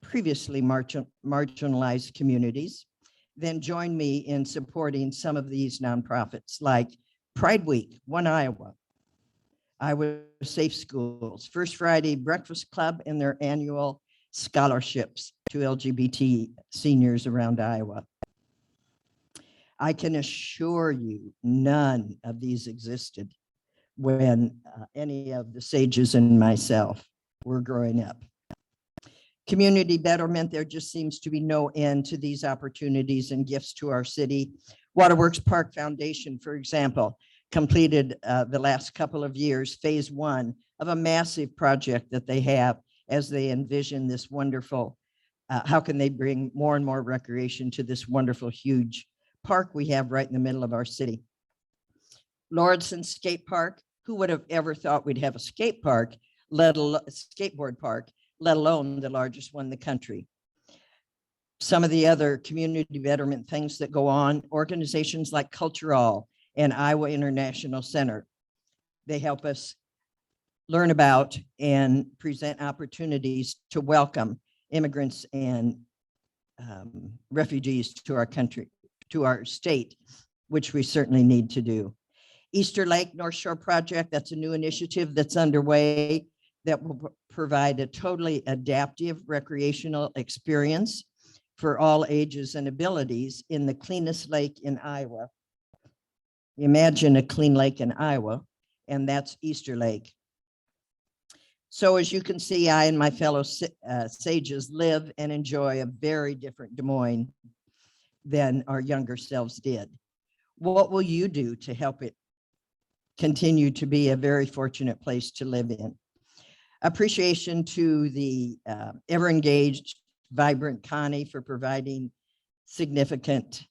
previously marginalized communities, then join me in supporting some of these nonprofits like Pride Week, One Iowa, Iowa Safe Schools, First Friday Breakfast Club, and their annual scholarships to LGBT seniors around Iowa. I can assure you none of these existed when any of the sages and myself were growing up. Community betterment, there just seems to be no end to these opportunities and gifts to our city. Waterworks Park Foundation, for example, completed the last couple of years, phase 1 of a massive project that they have as they envision this wonderful, how can they bring more and more recreation to this wonderful, huge park we have right in the middle of our city. Lordson Skate Park, who would have ever thought we'd have a skate park, let alone a skateboard park, let alone the largest one in the country. Some of the other community betterment things that go on, organizations like Cultural and Iowa International Center, they help us learn about and present opportunities to welcome immigrants and refugees to our country, to our state, which we certainly need to do. Easter Lake North Shore Project, that's a new initiative that's underway that will provide a totally adaptive recreational experience for all ages and abilities in the cleanest lake in Iowa. Imagine a clean lake in Iowa, and that's Easter Lake. So as you can see, I and my fellow sages live and enjoy a very different Des Moines than our younger selves did. What will you do to help it continue to be a very fortunate place to live in? Appreciation to the ever engaged, vibrant Connie for providing significant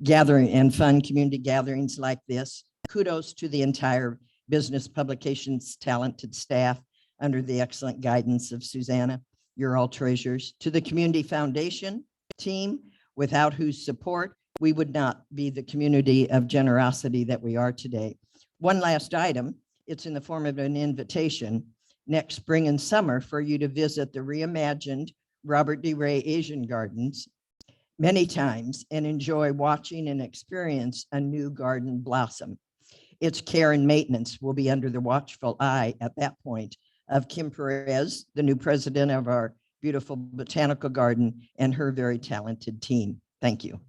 gathering and fun community gatherings like this. Kudos to the entire Business Publications talented staff under the excellent guidance of Susanna. You're all treasures. To the Community Foundation team, without whose support, we would not be the community of generosity that we are today. One last item, it's in the form of an invitation next spring and summer for you to visit the reimagined Robert D. Ray Asian Gardens many times and enjoy watching and experience a new garden blossom. Its care and maintenance will be under the watchful eye at that point of Kim Perez, the new president of our beautiful botanical garden, and her very talented team. Thank you.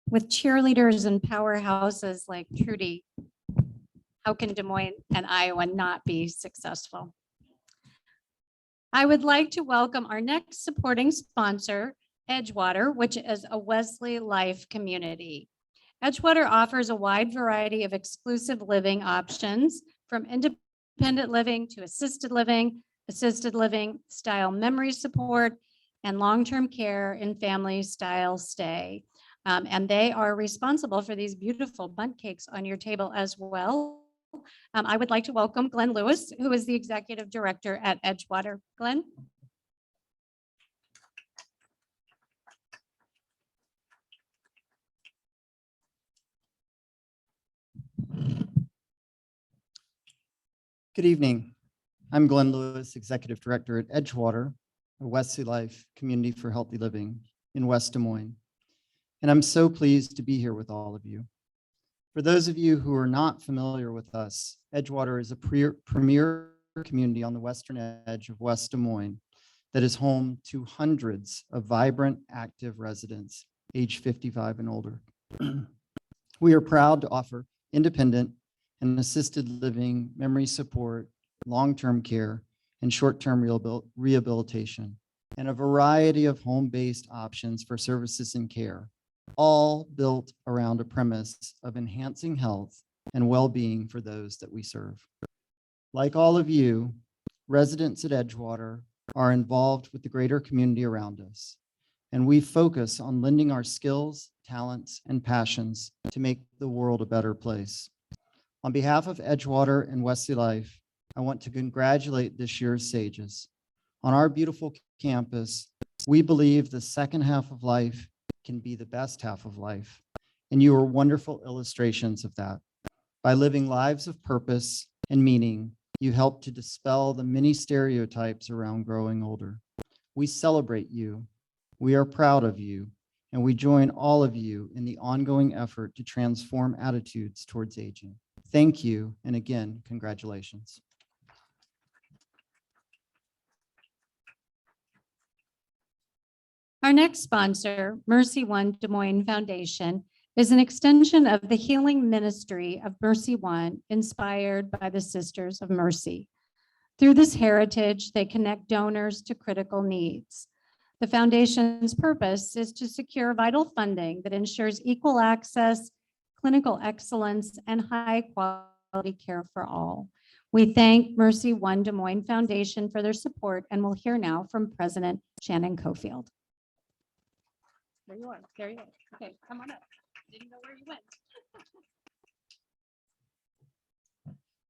With cheerleaders and powerhouses like Trudy, how can Des Moines and Iowa not be successful? I would like to welcome our next supporting sponsor, Edgewater, which is a Wesley Life community. Edgewater offers a wide variety of exclusive living options, from independent living to assisted living style memory support, and long-term care and family style stay. And they are responsible for these beautiful bundt cakes on your table as well. I would like to welcome Glenn Lewis, who is the Executive Director at Edgewater. Glenn? Good evening. I'm Glenn Lewis, Executive Director at Edgewater, a Wesley Life Community for Healthy Living in West Des Moines. And I'm so pleased to be here with all of you. For those of you who are not familiar with us, Edgewater is a premier community on the western edge of West Des Moines that is home to hundreds of vibrant, active residents age 55 and older. We are proud to offer independent and assisted living, memory support, long-term care, and short-term rehabilitation, and a variety of home-based options for services and care, all built around a premise of enhancing health and well-being for those that we serve. Like all of you, residents at Edgewater are involved with the greater community around us, and we focus on lending our skills, talents, and passions to make the world a better place. On behalf of Edgewater and Wesley Life, I want to congratulate this year's Sages. On our beautiful campus, we believe the second half of life can be the best half of life, and you are wonderful illustrations of that. By living lives of purpose and meaning, you help to dispel the many stereotypes around growing older. We celebrate you, we are proud of you, and we join all of you in the ongoing effort to transform attitudes towards aging. Thank you, and again, congratulations. Our next sponsor, Mercy One Des Moines Foundation, is an extension of the healing ministry of Mercy One, inspired by the Sisters of Mercy. Through this heritage, they connect donors to critical needs. The foundation's purpose is to secure vital funding that ensures equal access, clinical excellence, and high-quality care for all. We thank Mercy One Des Moines Foundation for their support, and we'll hear now from President Shannon Cofield. There you are. There you are. Okay, come on up. Didn't know where you went.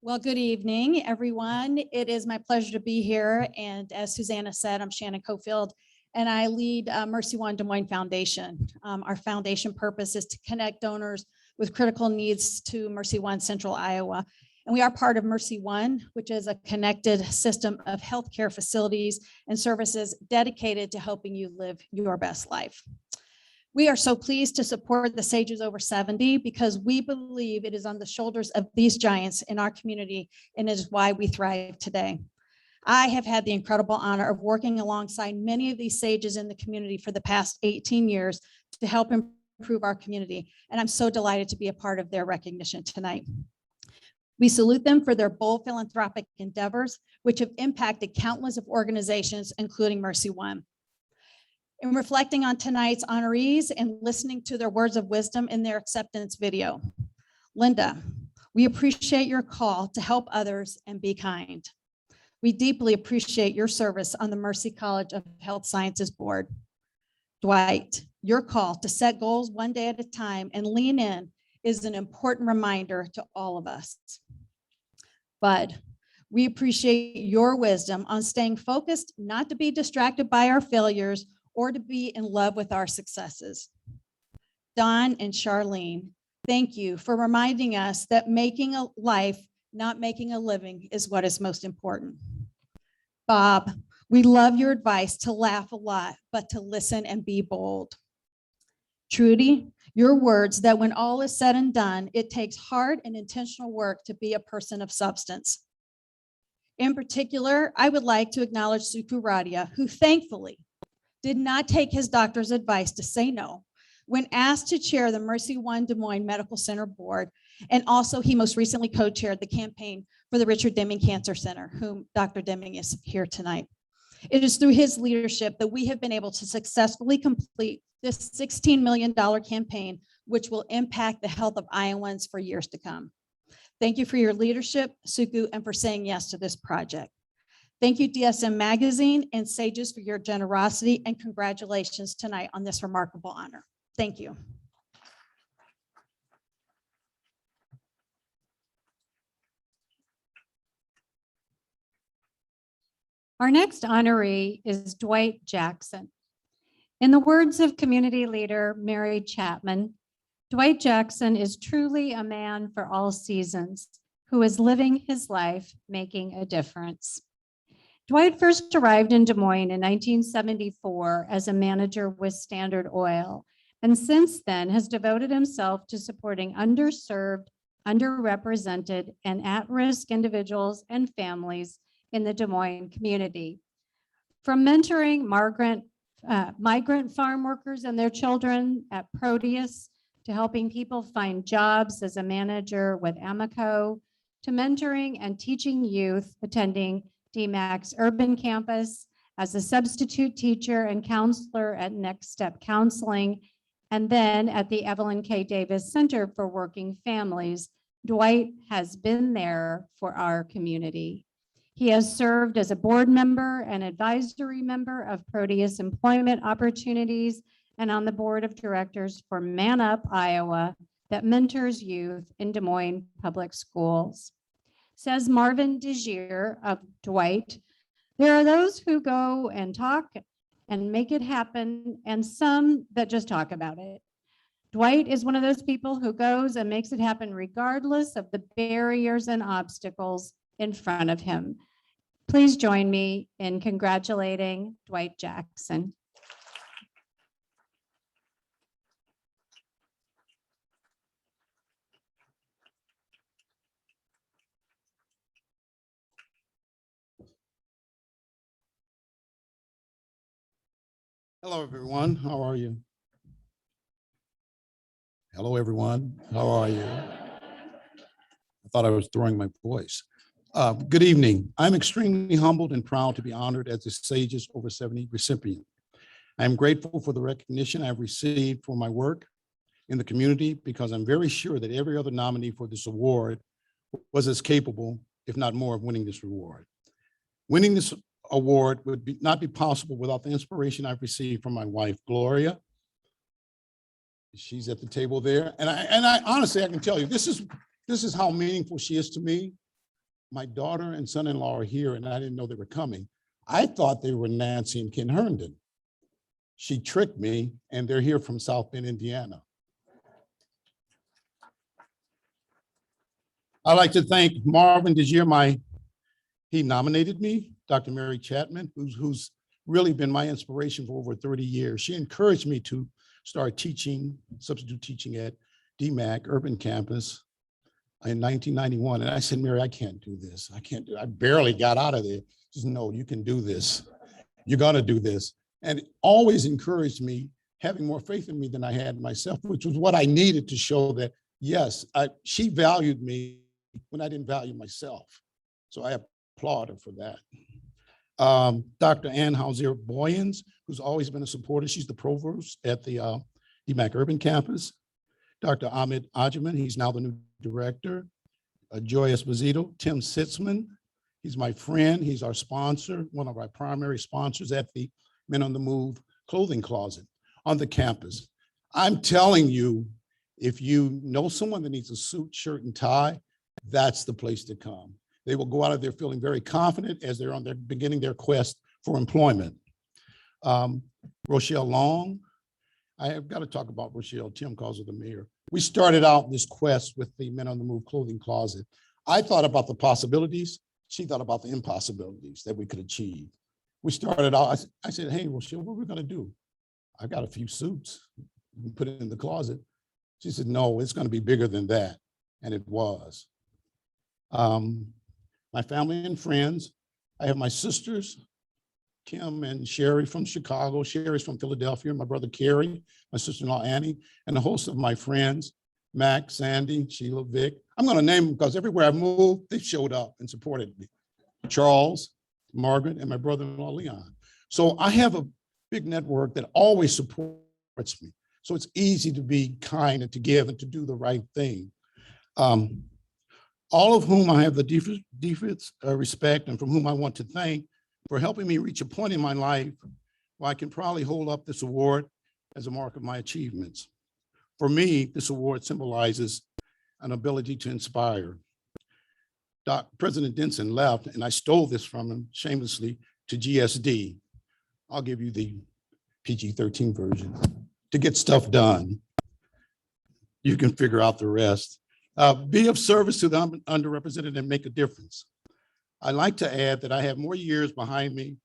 Well, good evening, everyone. It is my pleasure to be here. And as Susanna said, I'm Shannon Cofield, and I lead Mercy One Des Moines Foundation. Our foundation purpose is to connect donors with critical needs to Mercy One Central Iowa. And we are part of Mercy One, which is a connected system of healthcare facilities and services dedicated to helping you live your best life. We are so pleased to support the Sages over 70 because we believe it is on the shoulders of these giants in our community, and it is why we thrive today. I have had the incredible honor of working alongside many of these Sages in the community for the past 18 years to help improve our community, and I'm so delighted to be a part of their recognition tonight. We salute them for their bold philanthropic endeavors, which have impacted countless of organizations, including Mercy One. In reflecting on tonight's honorees and listening to their words of wisdom in their acceptance video, Linda, we appreciate your call to help others and be kind. We deeply appreciate your service on the Mercy College of Health Sciences Board. Dwight, your call to set goals one day at a time and lean in is an important reminder to all of us. Bud, we appreciate your wisdom on staying focused, not to be distracted by our failures or to be in love with our successes. Don and Charlene, thank you for reminding us that making a life, not making a living, is what is most important. Bob, we love your advice to laugh a lot, but to listen and be bold. Trudy, your words that when all is said and done, it takes hard and intentional work to be a person of substance. In particular, I would like to acknowledge Suku Radia, who thankfully did not take his doctor's advice to say no when asked to chair the Mercy One Des Moines Medical Center Board. And also he most recently co-chaired the campaign for the Richard Deming Cancer Center, whom Dr. Deming is here tonight. It is through his leadership that we have been able to successfully complete this $16 million campaign, which will impact the health of Iowans for years to come. Thank you for your leadership, Suku, and for saying yes to this project. Thank you, DSM Magazine and Sages, for your generosity, and congratulations tonight on this remarkable honor. Thank you. Our next honoree is Dwight Jackson. In the words of community leader Mary Chapman, Dwight Jackson is truly a man for all seasons who is living his life making a difference. Dwight first arrived in Des Moines in 1974 as a manager with Standard Oil, and since then has devoted himself to supporting underserved, underrepresented, and at-risk individuals and families in the Des Moines community. From mentoring migrant farm workers and their children at Proteus, to helping people find jobs as a manager with Amico, to mentoring and teaching youth attending DMAC's urban campus as a substitute teacher and counselor at Next Step Counseling, and then at the Evelyn K. Davis Center for Working Families, Dwight has been there for our community. He has served as a board member and advisory member of Proteus Employment Opportunities and on the board of directors for Man Up Iowa that mentors youth in Des Moines Public Schools. Says Marvin DeGier of Dwight, there are those who go and talk and make it happen, and some that just talk about it. Dwight is one of those people who goes and makes it happen regardless of the barriers and obstacles in front of him. Please join me in congratulating Dwight Jackson. Hello, everyone. How are you? Hello, everyone. How are you? I thought I was throwing my voice. Good evening. I'm extremely humbled and proud to be honored as the SAGES Over 70 recipient. I am grateful for the recognition I've received for my work in the community because I'm very sure that every other nominee for this award was as capable, if not more, of winning this reward. Winning this award would not be possible without the inspiration I've received from my wife, Gloria. She's at the table there. And I honestly, I can tell you, this is how meaningful she is to me. My daughter and son-in-law are here and I didn't know they were coming. I thought they were Nancy and Ken Herndon. She tricked me and they're here from South Bend, Indiana. I'd like to thank Marvin DeGier, he nominated me, Dr. Mary Chapman, who's really been my inspiration for over 30 years. She encouraged me to start teaching, substitute teaching at DMAC Urban Campus in 1991. And I said, Mary, I can't do this. I can't do it. I barely got out of there. She said, no, you can do this. You're gonna do this. And always encouraged me, having more faith in me than I had myself, which was what I needed to show that, yes, she valued me when I didn't value myself. So I applaud her for that. Dr. Ann Hauser-Boyens, who's always been a supporter. She's the provost at the DMAC Urban Campus. Dr. Ahmed Ajiman, he's now the new director. Joy Esposito, Tim Sitzman, he's my friend. He's our sponsor, one of our primary sponsors at the Men on the Move clothing closet on the campus. I'm telling you, if you know someone that needs a suit, shirt, and tie, that's the place to come. They will go out of there feeling very confident as they're beginning their quest for employment. Rochelle Long, I have got to talk about Rochelle. Tim calls her the mayor. We started out this quest with the Men on the Move clothing closet. I thought about the possibilities. She thought about the impossibilities that we could achieve. We started out, I said, hey, Rochelle, what are we going to do? I got a few suits. We can put it in the closet. She said, no, it's going to be bigger than that. And it was. My family and friends, I have my sisters, Kim and Sherry from Chicago, Sherry's from Philadelphia, my brother Kerry, my sister-in-law Annie, and a host of my friends, Mac, Sandy, Sheila, Vic. I'm going to name them because everywhere I moved, they showed up and supported me. Charles, Margaret, and my brother-in-law Leon. So I have a big network that always supports me. So it's easy to be kind and to give and to do the right thing. All of whom I have the deepest respect and from whom I want to thank for helping me reach a point in my life where I can probably hold up this award as a mark of my achievements. For me, this award symbolizes an ability to inspire. President Denson left, and I stole this from him shamelessly to GSD. I'll give you the PG-13 version. To get stuff done. You can figure out the rest. Be of service to the underrepresented and make a difference. I like to add that I have more years behind me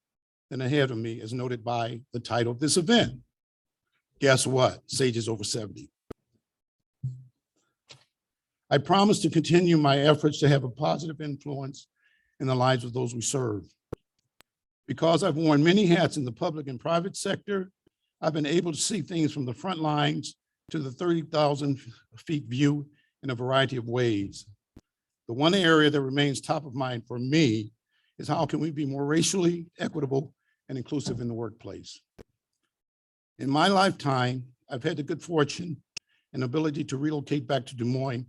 than ahead of me, as noted by the title of this event. Guess what? Sage is over 70. I promise to continue my efforts to have a positive influence in the lives of those we serve. Because I've worn many hats in the public and private sector, I've been able to see things from the front lines to the 30,000 feet view in a variety of ways. The one area that remains top of mind for me is how can we be more racially equitable and inclusive in the workplace. In my lifetime, I've had the good fortune and ability to relocate back to Des Moines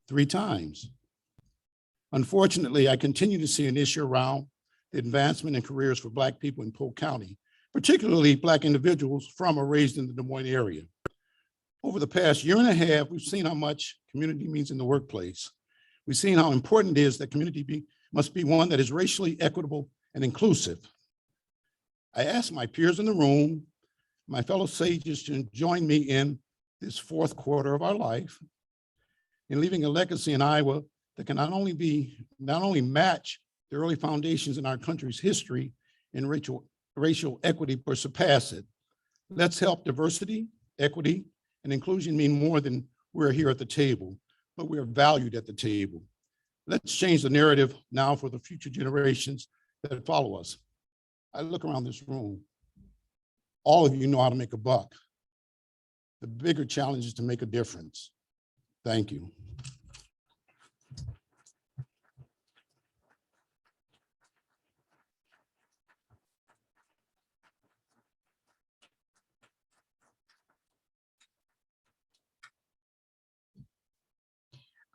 3 times. Unfortunately, I continue to see an issue around the advancement in careers for Black people in Polk County, particularly Black individuals from or raised in the Des Moines area. Over the past year and a half, we've seen how much community means in the workplace. We've seen how important it is that community must be one that is racially equitable and inclusive. I asked my peers in the room, my fellow sages, to join me in this 4th quarter of our life in leaving a legacy in Iowa that can not only match the early foundations in our country's history in racial equity, but surpass it. Let's help diversity, equity, and inclusion mean more than we're here at the table, but we're valued at the table. Let's change the narrative now for the future generations that follow us. I look around this room. All of you know how to make a buck. The bigger challenge is to make a difference. Thank you.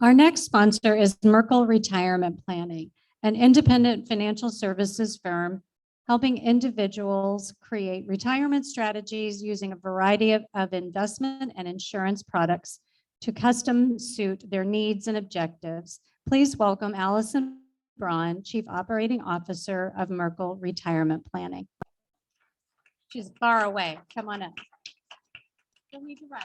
Our next sponsor is Merkel Retirement Planning, an independent financial services firm helping individuals create retirement strategies using a variety of investment and insurance products to custom suit their needs and objectives. Please welcome Allison Braun, Chief Operating Officer of Merkel Retirement Planning. She's far away. Come on up. Don't need to rush.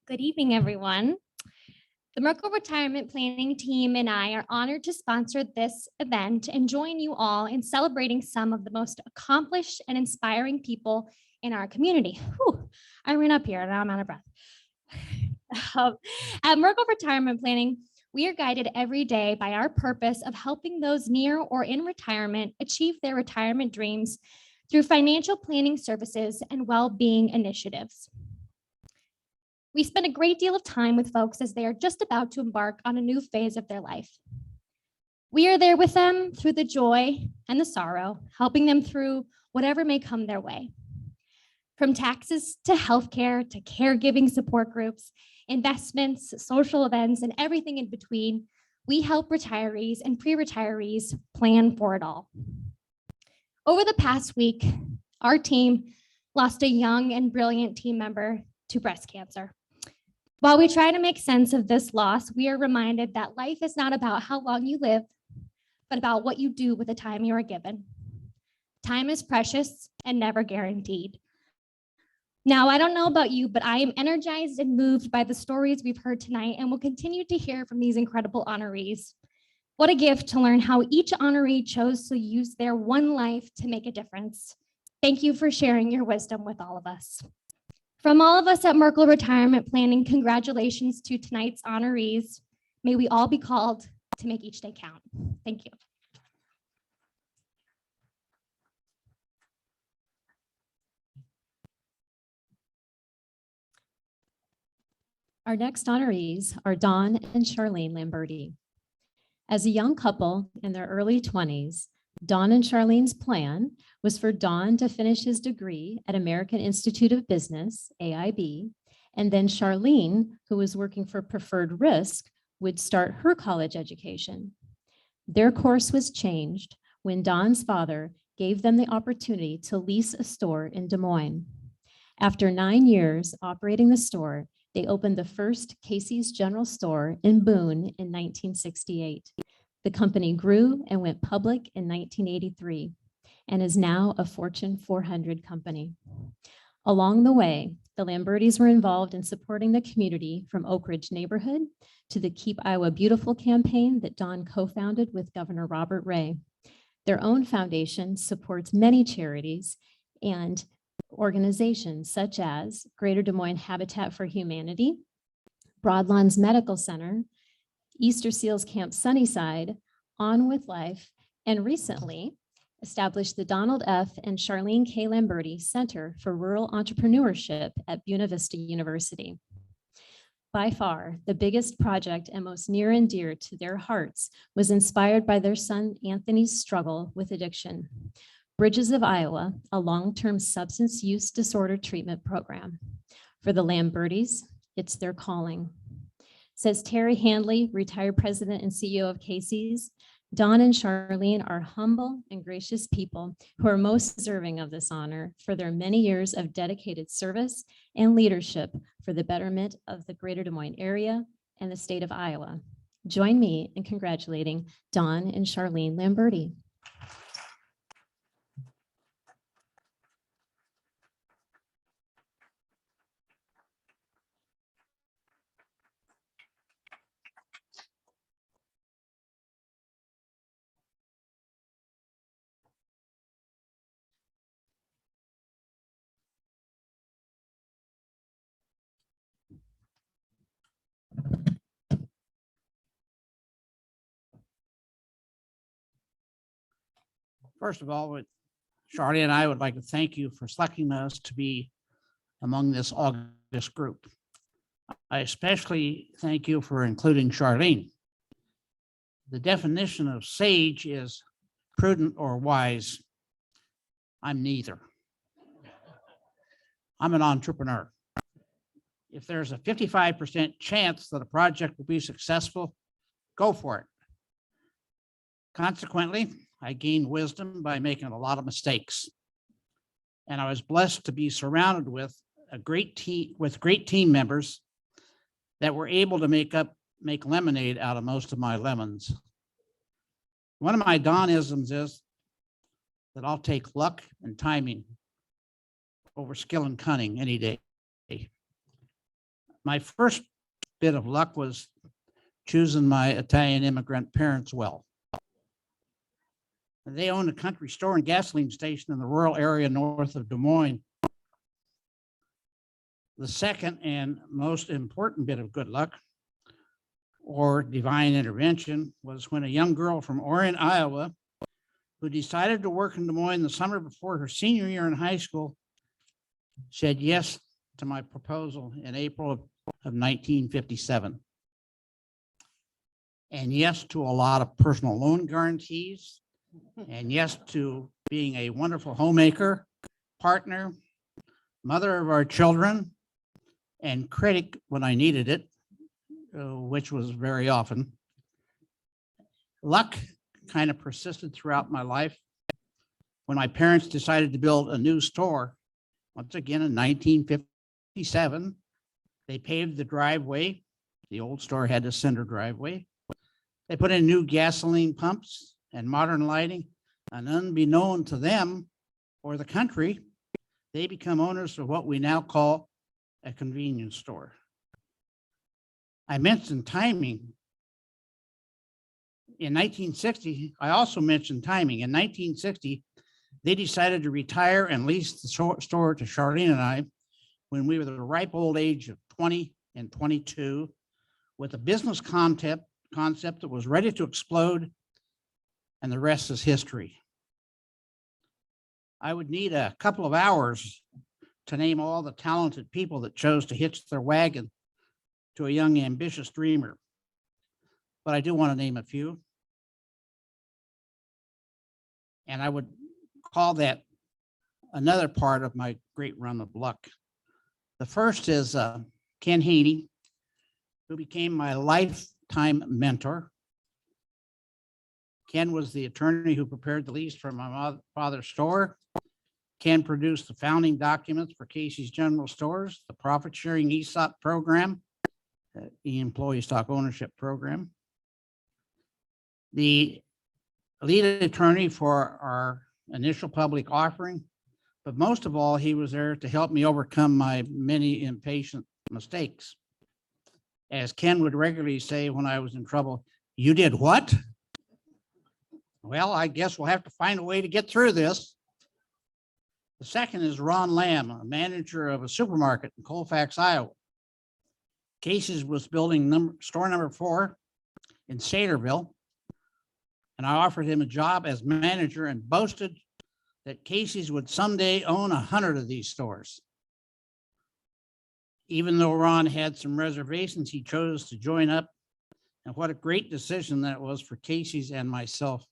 Good evening, everyone. The Merkel Retirement Planning team and I are honored to sponsor this event and join you all in celebrating some of the most accomplished and inspiring people in our community. Whew, I ran up here and now I'm out of breath. At Merkel Retirement Planning, we are guided every day by our purpose of helping those near or in retirement achieve their retirement dreams through financial planning services and well-being initiatives. We spend a great deal of time with folks as they are just about to embark on a new phase of their life. We are there with them through the joy and the sorrow, helping them through whatever may come their way. From taxes to healthcare to caregiving support groups, investments, social events, and everything in between, we help retirees and pre-retirees plan for it all. Over the past week, our team lost a young and brilliant team member to breast cancer. While we try to make sense of this loss, we are reminded that life is not about how long you live, but about what you do with the time you are given. Time is precious and never guaranteed. Now, I don't know about you, but I am energized and moved by the stories we've heard tonight and will continue to hear from these incredible honorees. What a gift to learn how each honoree chose to use their one life to make a difference. Thank you for sharing your wisdom with all of us. From all of us at Merkel Retirement Planning, congratulations to tonight's honorees. May we all be called to make each day count. Thank you. Our next honorees are Dawn and Charlene Lamberty. As a young couple in their early 20s, Dawn and Charlene's plan was for Dawn to finish his degree at American Institute of Business, AIB, and then Charlene, who was working for Preferred Risk, would start her college education. Their course was changed when Dawn's father gave them the opportunity to lease a store in Des Moines. After 9 years operating the store, they opened the first Casey's General Store in Boone in 1968. The company grew and went public in 1983 and is now a Fortune 400 company. Along the way, the Lambertys were involved in supporting the community from Oak Ridge neighborhood to the Keep Iowa Beautiful campaign that Don co-founded with Governor Robert Ray. Their own foundation supports many charities and organizations such as Greater Des Moines Habitat for Humanity, Broadlawns Medical Center, Easter Seals Camp Sunnyside, On With Life, and recently established the Donald F. and Charlene K. Lamberty Center for Rural Entrepreneurship at Buena Vista University. By far, the biggest project and most near and dear to their hearts was inspired by their son Anthony's struggle with addiction. Bridges of Iowa, a long-term substance use disorder treatment program. For the Lambertys, it's their calling. Says Terry Handley, retired president and CEO of Casey's, Don and Charlene are humble and gracious people who are most deserving of this honor for their many years of dedicated service and leadership for the betterment of the Greater Des Moines area and the state of Iowa. Join me in congratulating Don and Charlene Lamberty. First of all, Charlie and I would like to thank you for selecting us to be among this August group. I especially thank you for including Charlene. The definition of sage is prudent or wise. I'm neither. I'm an entrepreneur. If there's a 55% chance that a project will be successful, go for it. Consequently, I gained wisdom by making a lot of mistakes. And I was blessed to be surrounded with a great team members that were able to make lemonade out of most of my lemons. One of my Donisms is that I'll take luck and timing over skill and cunning any day. My first bit of luck was choosing my Italian immigrant parents well. They owned a country store and gasoline station in the rural area north of Des Moines. The second and most important bit of good luck or divine intervention was when a young girl from Orion, Iowa, who decided to work in Des Moines the summer before her senior year in high school, said yes to my proposal in April of 1957. And yes to a lot of personal loan guarantees, and yes to being a wonderful homemaker, partner, mother of our children, and critic when I needed it, which was very often. Luck kind of persisted throughout my life. When my parents decided to build a new store, once again in 1957, they paved the driveway. The old store had a cinder driveway. They put in new gasoline pumps and modern lighting, and unbeknown to them or the country, they become owners of what we now call a convenience store. I mentioned timing. In 1960, I also mentioned timing. In 1960, they decided to retire and lease the store to Charlene and I when we were the ripe old age of 20 and 22, with a business concept that was ready to explode, and the rest is history. I would need a couple of hours to name all the talented people that chose to hitch their wagon to a young, ambitious dreamer. But I do want to name a few. And I would call that another part of my great run of luck. The first is Ken Haney, who became my lifetime mentor. Ken was the attorney who prepared the lease for my father's store. Ken produced the founding documents for Casey's General Stores, the profit sharing ESOP program, the employee stock ownership program. The lead attorney for our initial public offering, but most of all, he was there to help me overcome my many impatient mistakes. As Ken would regularly say when I was in trouble, "You did what?" Well, I guess we'll have to find a way to get through this. The second is Ron Lamb, a manager of a supermarket in Colfax, Iowa. Casey's was building store number 4 in Sayreville, and I offered him a job as manager and boasted that Casey's would someday own 100 of these stores. Even though Ron had some reservations, he chose to join up, and what a great decision that was for Casey's and myself.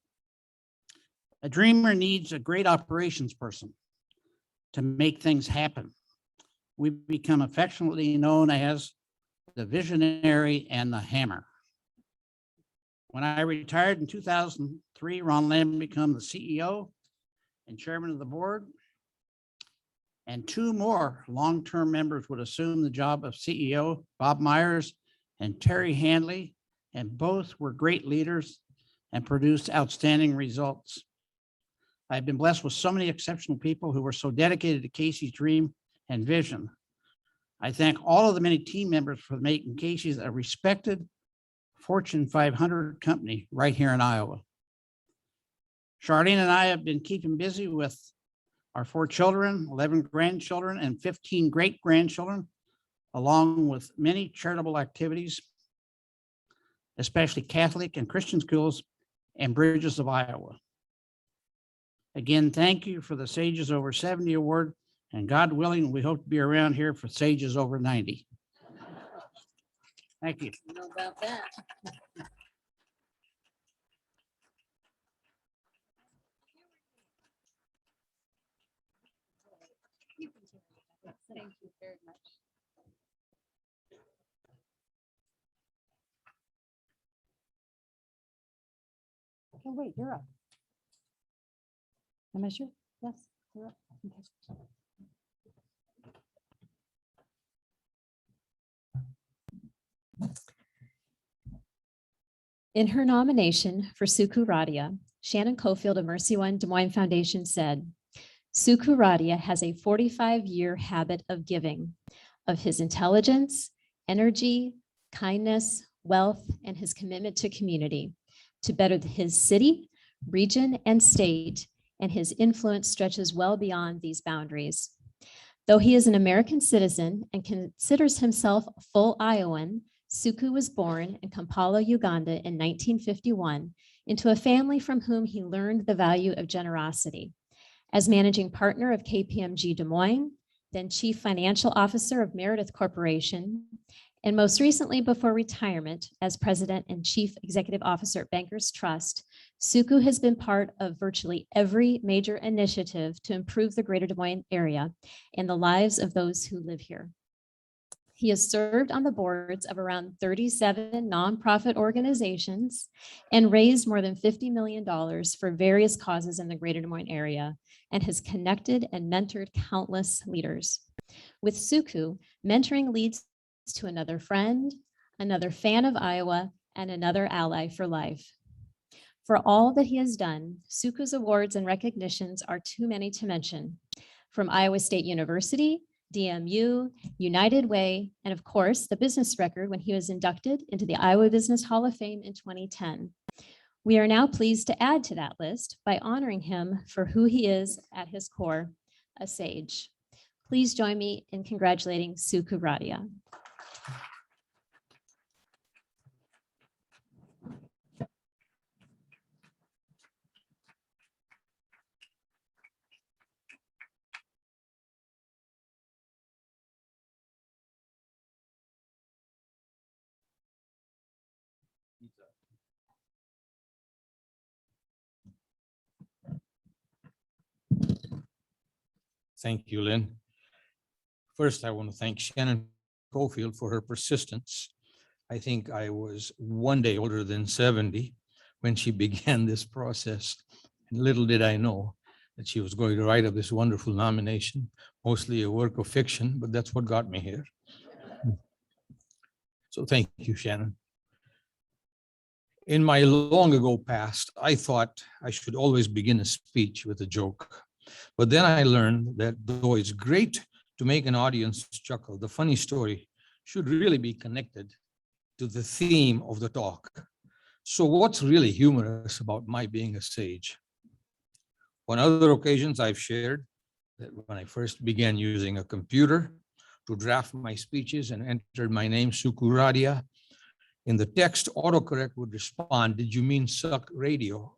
A dreamer needs a great operations person to make things happen. We've become affectionately known as the visionary and the hammer. When I retired in 2003, Ron Lamb became the CEO and chairman of the board, and 2 more long-term members would assume the job of CEO, Bob Myers and Terry Handley, and both were great leaders and produced outstanding results. I've been blessed with so many exceptional people who were so dedicated to Casey's dream and vision. I thank all of the many team members for making Casey's a respected Fortune 500 company right here in Iowa. Charlene and I have been keeping busy with our 4 children, 11 grandchildren, and 15 great-grandchildren, along with many charitable activities, especially Catholic and Christian schools and Bridges of Iowa. Again, thank you for the Sages Over 70 award, and God willing, we hope to be around here for Sages Over 90. Thank you. I know about that. Thank you very much. Oh, wait, you're up. Am I sure? Yes, you're up. Okay. In her nomination for Suku Radia, Shannon Cofield of Mercy One Des Moines Foundation said, Suku Radia has a 45-year habit of giving, of his intelligence, energy, kindness, wealth, and his commitment to community, to better his city, region, and state, and his influence stretches well beyond these boundaries. Though he is an American citizen and considers himself a full Iowan, Suku was born in Kampala, Uganda in 1951 into a family from whom he learned the value of generosity. As managing partner of KPMG Des Moines, then chief financial officer of Meredith Corporation, and most recently before retirement as president and chief executive officer at Bankers Trust, Suku has been part of virtually every major initiative to improve the greater Des Moines area and the lives of those who live here. He has served on the boards of around 37 nonprofit organizations and raised more than $50 million for various causes in the greater Des Moines area, and has connected and mentored countless leaders. With Suku, mentoring leads to another friend, another fan of Iowa, and another ally for life. For all that he has done, Suku's awards and recognitions are too many to mention. From Iowa State University, DMU, United Way, and of course, the business record when he was inducted into the Iowa Business Hall of Fame in 2010. We are now pleased to add to that list by honoring him for who he is at his core, a sage. Please join me in congratulating Suku Radia. Thank you, Lynn. First, I want to thank Shannon Cofield for her persistence. I think I was one day older than 70 when she began this process. And little did I know that she was going to write up this wonderful nomination, mostly a work of fiction, but that's what got me here. So thank you, Shannon. In my long ago past, I thought I should always begin a speech with a joke. But then I learned that though it's great to make an audience chuckle, the funny story should really be connected to the theme of the talk. So what's really humorous about my being a sage? On other occasions, I've shared that when I first began using a computer to draft my speeches and entered my name, Suku Radia, in the text, autocorrect would respond, "Did you mean suck radio?"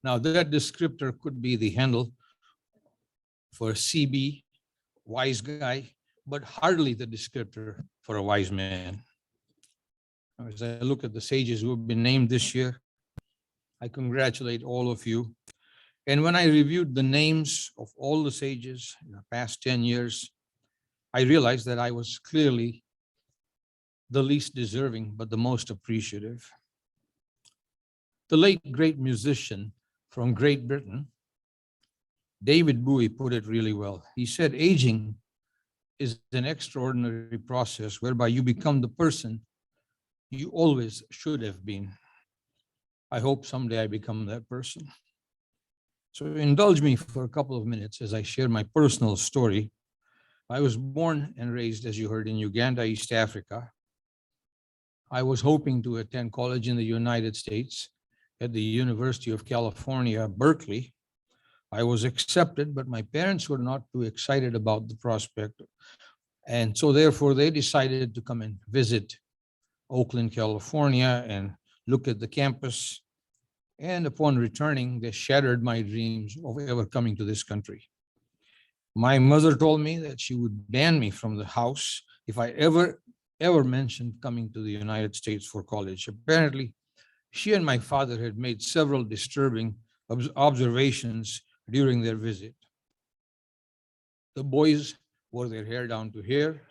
Now that descriptor could be the handle for a CB, wise guy, but hardly the descriptor for a wise man. As I look at the sages who have been named this year, I congratulate all of you. And when I reviewed the names of all the sages in the past 10 years, I realized that I was clearly the least deserving, but the most appreciative. The late great musician from Great Britain, David Bowie, put it really well. He said, aging is an extraordinary process whereby you become the person you always should have been. I hope someday I become that person. So indulge me for a couple of minutes as I share my personal story. I was born and raised, as you heard, in Uganda, East Africa. I was hoping to attend college in the United States at the University of California, Berkeley. I was accepted, but my parents were not too excited about the prospect. And so therefore they decided to come and visit Oakland, California and look at the campus. And upon returning, they shattered my dreams of ever coming to this country. My mother told me that she would ban me from the house if I ever mentioned coming to the United States for college. Apparently, she and my father had made several disturbing observations during their visit. The boys wore their hair down to here.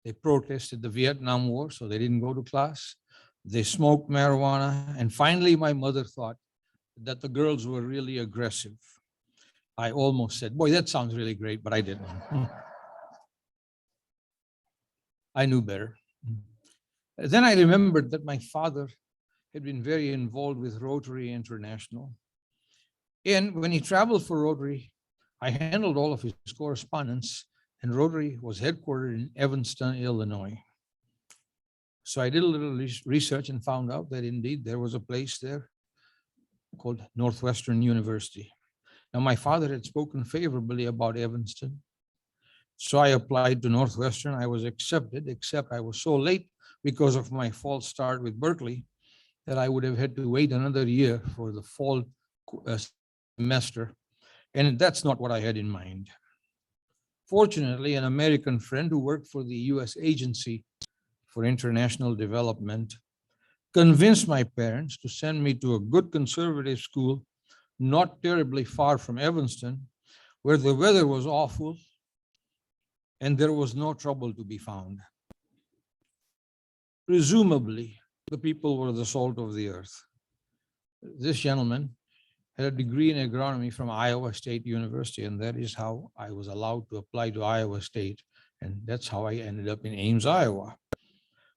They protested the Vietnam War, so they didn't go to class. They smoked marijuana. And finally, my mother thought that the girls were really aggressive. I almost said, boy, that sounds really great, but I didn't. I knew better. Then I remembered that my father had been very involved with Rotary International. And when he traveled for Rotary, I handled all of his correspondence, and Rotary was headquartered in Evanston, Illinois. So I did a little research and found out that indeed there was a place there called Northwestern University. Now, my father had spoken favorably about Evanston. So I applied to Northwestern. I was accepted, except I was so late because of my false start with Berkeley that I would have had to wait another year for the fall semester. And that's not what I had in mind. Fortunately, an American friend who worked for the US Agency for International Development convinced my parents to send me to a good conservative school not terribly far from Evanston, where the weather was awful and there was no trouble to be found. Presumably, the people were the salt of the earth. This gentleman had a degree in agronomy from Iowa State University, and that is how I was allowed to apply to Iowa State, and that's how I ended up in Ames, Iowa.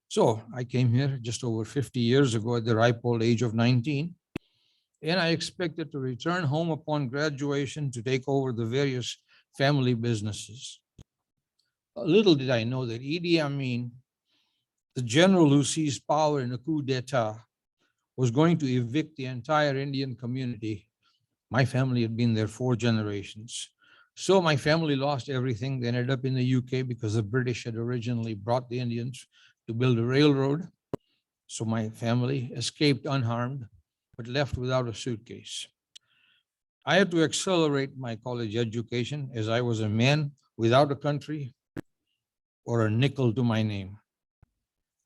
So I came here just over 50 years ago at the ripe old age of 19, and I expected to return home upon graduation to take over the various family businesses. Little did I know that Idi Amin, the general who seized power in a coup d'etat, was going to evict the entire Indian community. My family had been there 4 generations. So my family lost everything. They ended up in the UK because the British had originally brought the Indians to build a railroad. So my family escaped unharmed, but left without a suitcase. I had to accelerate my college education as I was a man without a country or a nickel to my name.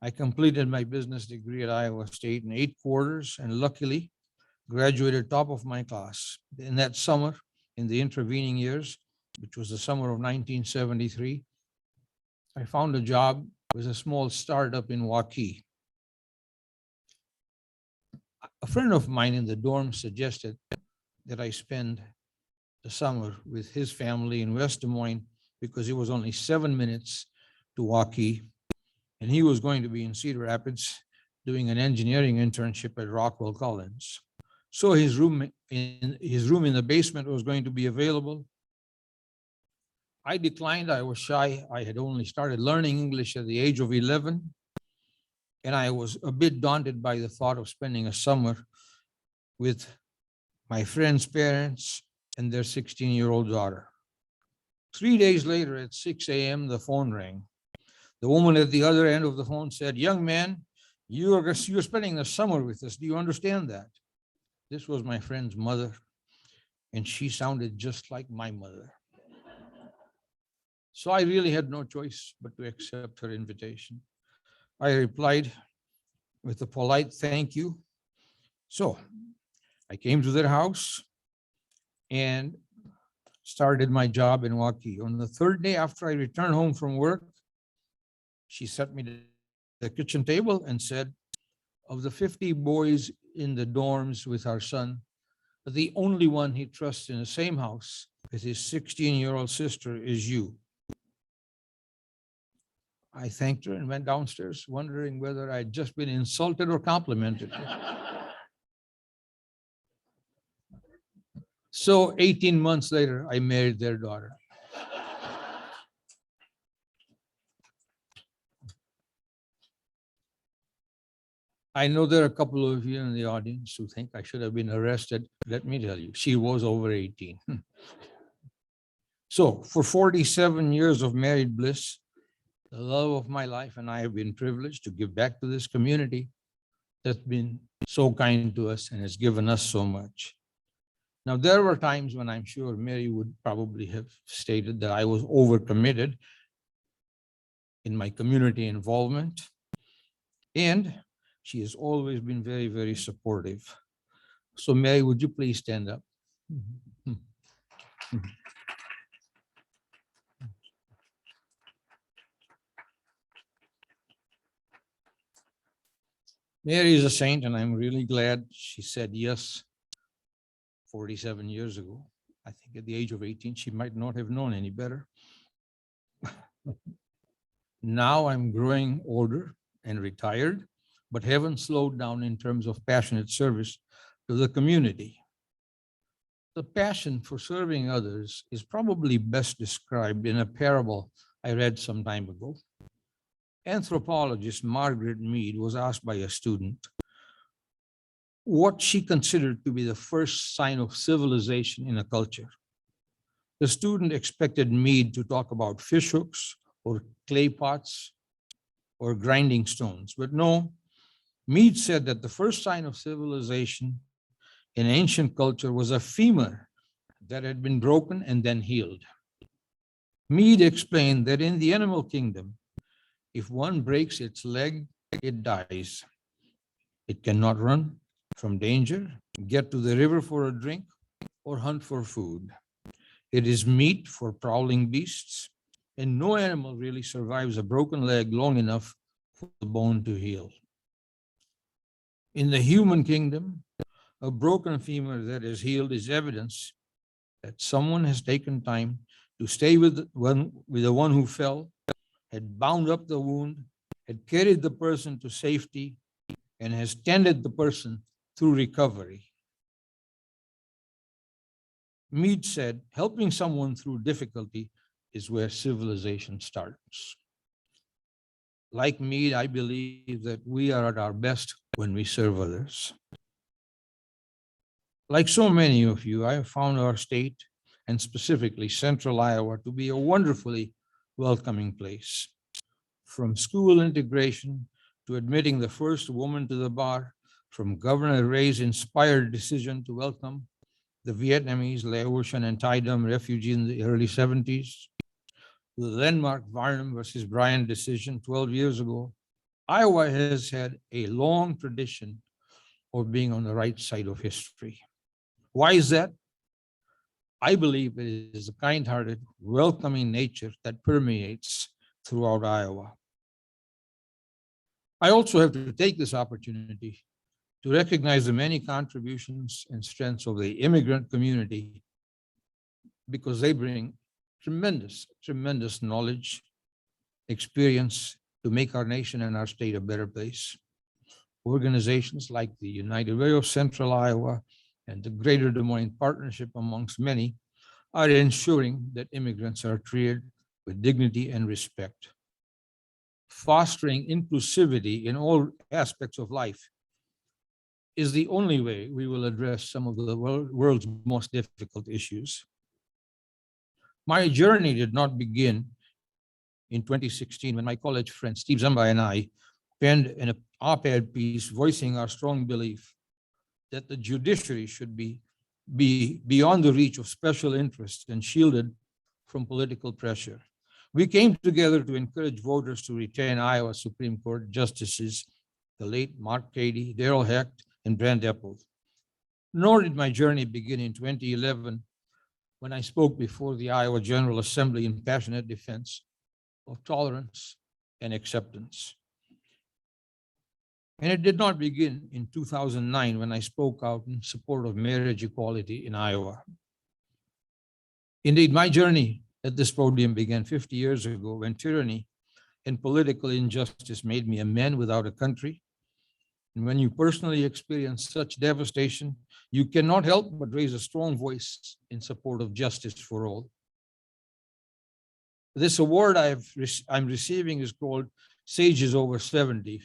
I completed my business degree at Iowa State in 8 quarters and luckily graduated top of my class. In that summer, in the intervening years, which was the summer of 1973, I found a job with a small startup in Waukee. A friend of mine in the dorm suggested that I spend the summer with his family in West Des Moines because it was only 7 minutes to Waukee, and he was going to be in Cedar Rapids doing an engineering internship at Rockwell Collins. So his room in the basement was going to be available. I declined. I was shy. I had only started learning English at the age of 11, and I was a bit daunted by the thought of spending a summer with my friend's parents and their 16-year-old daughter. 3 days later at 6 a.m., the phone rang. The woman at the other end of the phone said, "Young man, you're spending the summer with us. Do you understand that?" This was my friend's mother, and she sounded just like my mother. So I really had no choice but to accept her invitation. I replied with a polite thank you. So I came to their house and started my job in Waukee. On the third day after I returned home from work, she set me to the kitchen table and said, "Of the 50 boys in the dorms with our son, the only one he trusts in the same house with his 16-year-old sister is you." I thanked her and went downstairs, wondering whether I'd just been insulted or complimented. So 18 months later, I married their daughter. I know there are a couple of you in the audience who think I should have been arrested. Let me tell you, she was over 18. So for 47 years of married bliss, the love of my life and I have been privileged to give back to this community that's been so kind to us and has given us so much. Now, there were times when I'm sure Mary would probably have stated that I was overcommitted in my community involvement, and she has always been very, very supportive. So Mary, would you please stand up? Mary is a saint, and I'm really glad she said yes 47 years ago. I think at the age of 18, she might not have known any better. Now I'm growing older and retired, but haven't slowed down in terms of passionate service to the community. The passion for serving others is probably best described in a parable I read some time ago. Anthropologist Margaret Mead was asked by a student what she considered to be the first sign of civilization in a culture. The student expected Mead to talk about fish hooks or clay pots or grinding stones, but no, Mead said that the first sign of civilization in ancient culture was a femur that had been broken and then healed. Mead explained that in the animal kingdom, if one breaks its leg, it dies. It cannot run from danger, get to the river for a drink, or hunt for food. It is meat for prowling beasts, and no animal really survives a broken leg long enough for the bone to heal. In the human kingdom, a broken femur that is healed is evidence that someone has taken time to stay with the one who fell, had bound up the wound, had carried the person to safety, and has tended the person through recovery. Mead said, helping someone through difficulty is where civilization starts. Like Mead, I believe that we are at our best when we serve others. Like so many of you, I have found our state, and specifically Central Iowa, to be a wonderfully welcoming place. From school integration to admitting the first woman to the bar, from Governor Ray's inspired decision to welcome the Vietnamese, Laotian, and Thai Dam refugees in the early 70s, to the landmark Varnum versus Bryan decision 12 years ago, Iowa has had a long tradition of being on the right side of history. Why is that? I believe it is a kind-hearted, welcoming nature that permeates throughout Iowa. I also have to take this opportunity to recognize the many contributions and strengths of the immigrant community because they bring tremendous, tremendous knowledge, experience to make our nation and our state a better place. Organizations like the United Way of Central Iowa and the Greater Des Moines Partnership, amongst many, are ensuring that immigrants are treated with dignity and respect. Fostering inclusivity in all aspects of life is the only way we will address some of the world's most difficult issues. My journey did not begin in 2016 when my college friend Steve Zamba and I penned an op-ed piece voicing our strong belief that the judiciary should be beyond the reach of special interests and shielded from political pressure. We came together to encourage voters to retain Iowa Supreme Court justices, the late Mark Cady, Darrell Hecht, and Brent Epple. Nor did my journey begin in 2011 when I spoke before the Iowa General Assembly in passionate defense of tolerance and acceptance. And it did not begin in 2009 when I spoke out in support of marriage equality in Iowa. Indeed, my journey at this podium began 50 years ago when tyranny and political injustice made me a man without a country. And when you personally experience such devastation, you cannot help but raise a strong voice in support of justice for all. This award I'm receiving is called Sages Over 70.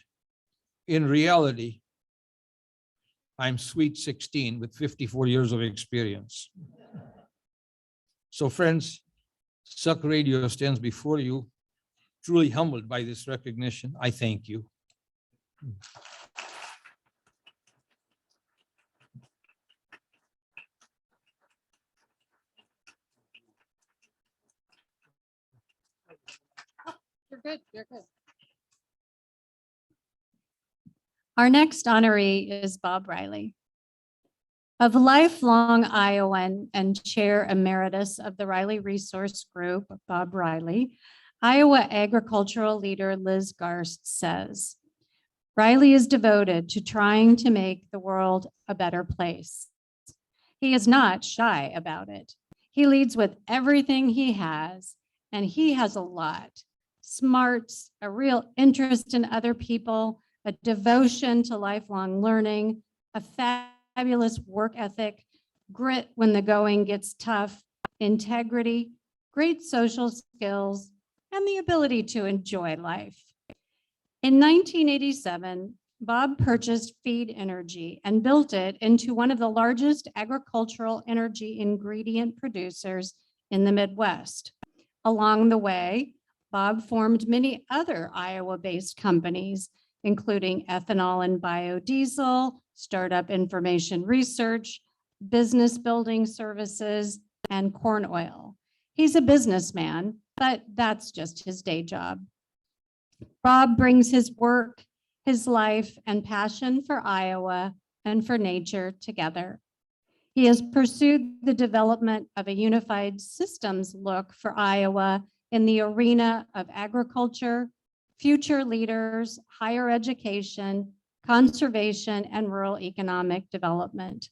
In reality, I'm sweet 16 with 54 years of experience. So friends, Suku Radio stands before you, truly humbled by this recognition. I thank you. You're good, you're good. Our next honoree is Bob Reilly. A lifelong Iowan and Chair Emeritus of the Reilly Resource Group, Bob Reilly, Iowa agricultural leader Liz Garst says, Reilly is devoted to trying to make the world a better place. He is not shy about it. He leads with everything he has, and he has a lot. Smarts, a real interest in other people, a devotion to lifelong learning, a fabulous work ethic, grit when the going gets tough, integrity, great social skills, and the ability to enjoy life. In 1987, Bob purchased Feed Energy and built it into one of the largest agricultural energy ingredient producers in the Midwest. Along the way, Bob formed many other Iowa-based companies, including ethanol and biodiesel, startup information research, business building services, and corn oil. He's a businessman, but that's just his day job. Bob brings his work, his life, and passion for Iowa and for nature together. He has pursued the development of a unified systems look for Iowa in the arena of agriculture, future leaders, higher education, conservation, and rural economic development.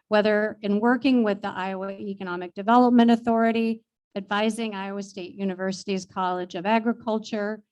Whether in working with the Iowa Economic Development Authority, advising Iowa State University's College of Agriculture,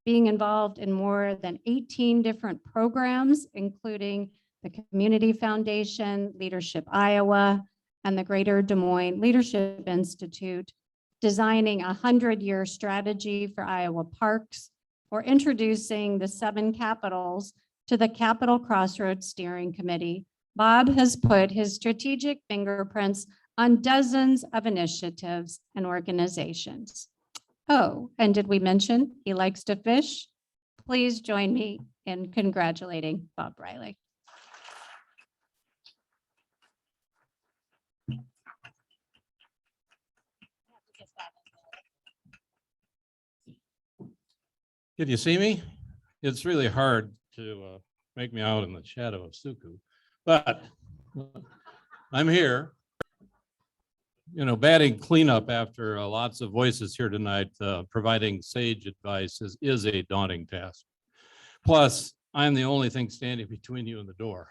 being involved in more than 18 different programs, including the Community Foundation, Leadership Iowa, and the Greater Des Moines Leadership Institute, designing a 100-year strategy for Iowa parks, or introducing the 7 capitals to the Capital Crossroads Steering Committee. Bob has put his strategic fingerprints on dozens of initiatives and organizations. Oh, and did we mention he likes to fish? Please join me in congratulating Bob Reilly. Can you see me? It's really hard to make me out in the shadow of Suku, but I'm here. You know, batting cleanup after lots of voices here tonight, providing sage advice is a daunting task. Plus, I'm the only thing standing between you and the door.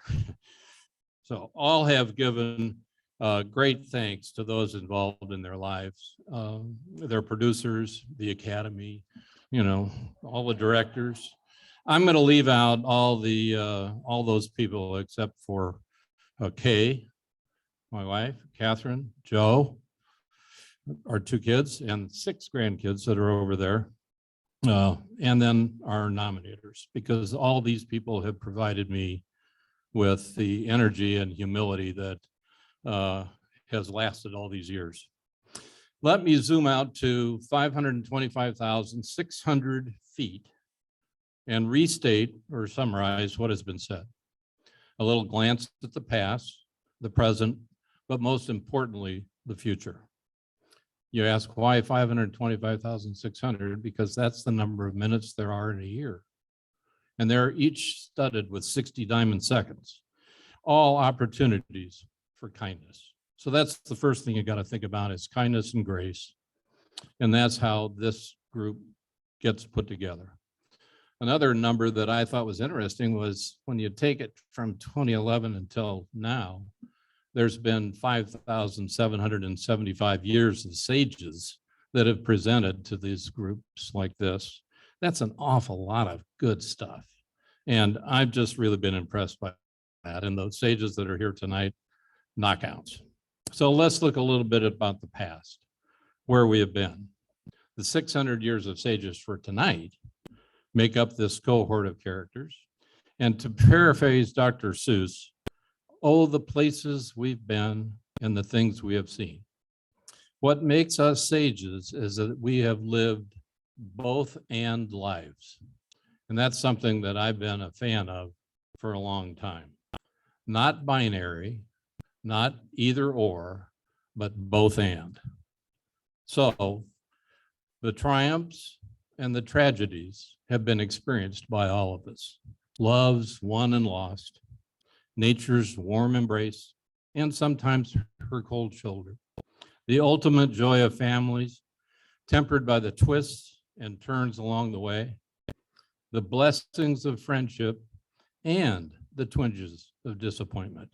So all have given great thanks to those involved in their lives, their producers, the Academy, you know, all the directors. I'm going to leave out all those people except for Kay, my wife, Catherine, Joe, our 2 kids, and 6 grandkids that are over there. And then our nominators, because all these people have provided me with the energy and humility that has lasted all these years. Let me zoom out to 525,600 feet and restate or summarize what has been said. A little glance at the past, the present, but most importantly, the future. You ask why 525,600? Because that's the number of minutes there are in a year. And they're each studded with 60 diamond seconds, all opportunities for kindness. So that's the first thing you got to think about is kindness and grace. And that's how this group gets put together. Another number that I thought was interesting was when you take it from 2011 until now, there's been 5,775 years of sages that have presented to these groups like this. That's an awful lot of good stuff. And I've just really been impressed by that. And those sages that are here tonight, knockouts. So let's look a little bit about the past, where we have been. The 600 years of sages for tonight make up this cohort of characters. And to paraphrase Dr. Seuss, oh, the places we've been and the things we have seen. What makes us sages is that we have lived both and lives. And that's something that I've been a fan of for a long time. Not binary, not either or, but both and. So the triumphs and the tragedies have been experienced by all of us. Loves won and lost, nature's warm embrace, and sometimes her cold shoulder. The ultimate joy of families, tempered by the twists and turns along the way, the blessings of friendship, and the twinges of disappointment.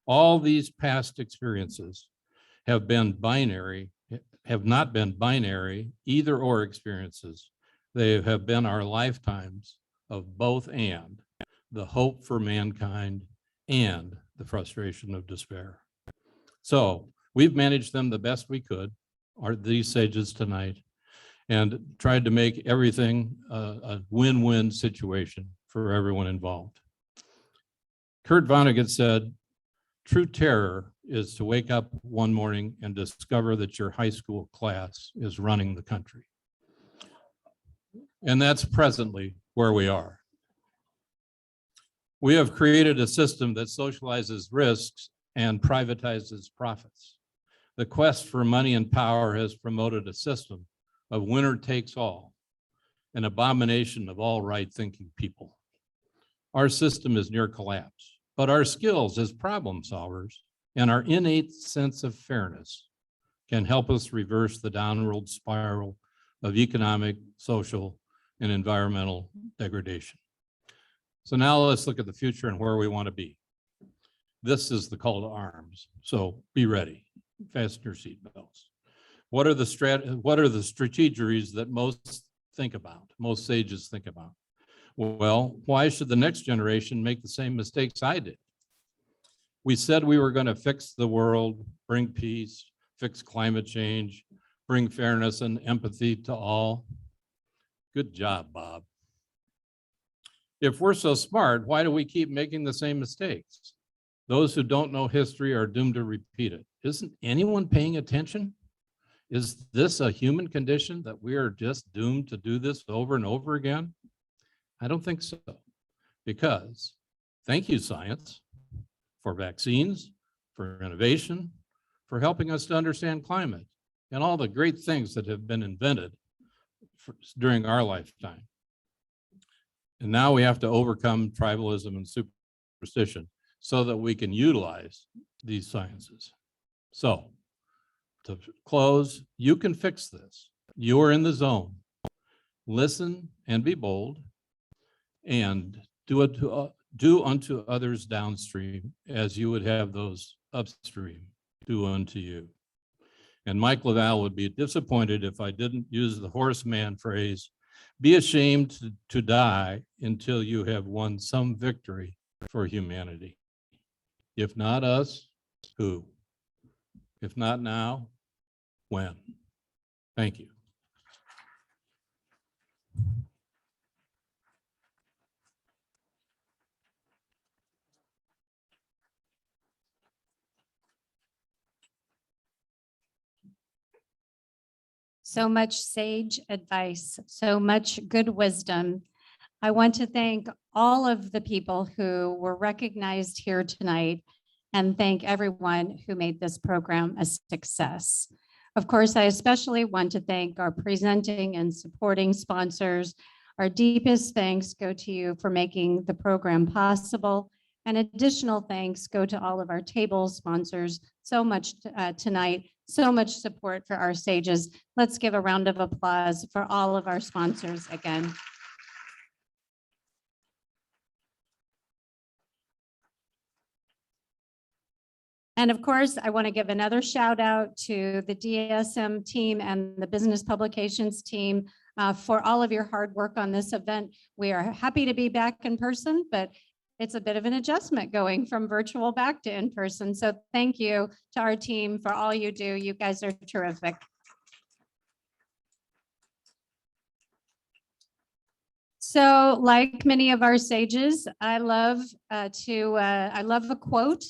All these past experiences have not been binary, either or experiences. They have been our lifetimes of both and, the hope for mankind and the frustration of despair. So we've managed them the best we could, these sages tonight, and tried to make everything a win-win situation for everyone involved. Kurt Vonnegut said, true terror is to wake up one morning and discover that your high school class is running the country. And that's presently where we are. We have created a system that socializes risks and privatizes profits. The quest for money and power has promoted a system of winner takes all, an abomination of all right-thinking people. Our system is near collapse, but our skills as problem solvers and our innate sense of fairness can help us reverse the downward spiral of economic, social, and environmental degradation. So now let's look at the future and where we want to be. This is the call to arms. So be ready, fasten your seatbelts. What are the strategies that most sages think about? Well, why should the next generation make the same mistakes I did? We said we were going to fix the world, bring peace, fix climate change, bring fairness and empathy to all. Good job, Bob. If we're so smart, why do we keep making the same mistakes? Those who don't know history are doomed to repeat it. Isn't anyone paying attention? Is this a human condition that we are just doomed to do this over and over again? I don't think so. Because, thank you, science, for vaccines, for innovation, for helping us to understand climate, and all the great things that have been invented during our lifetime. And now we have to overcome tribalism and superstition so that we can utilize these sciences. So, to close, you can fix this. You are in the zone. Listen and be bold, and Do unto others downstream as you would have those upstream do unto you. And Mike Laval would be disappointed if I didn't use the horseman phrase, be ashamed to die until you have won some victory for humanity. If not us, who? If not now, when? Thank you. So much sage advice, so much good wisdom. I want to thank all of the people who were recognized here tonight and thank everyone who made this program a success. Of course, I especially want to thank our presenting and supporting sponsors. Our deepest thanks go to you for making the program possible. And additional thanks go to all of our table sponsors. So much tonight, so much support for our sages. Let's give a round of applause for all of our sponsors again. And of course, I want to give another shout out to the DSM team and the business publications team for all of your hard work on this event. We are happy to be back in person, but it's a bit of an adjustment going from virtual back to in person. So thank you to our team for all you do. You guys are terrific. So like many of our sages, I love a quote.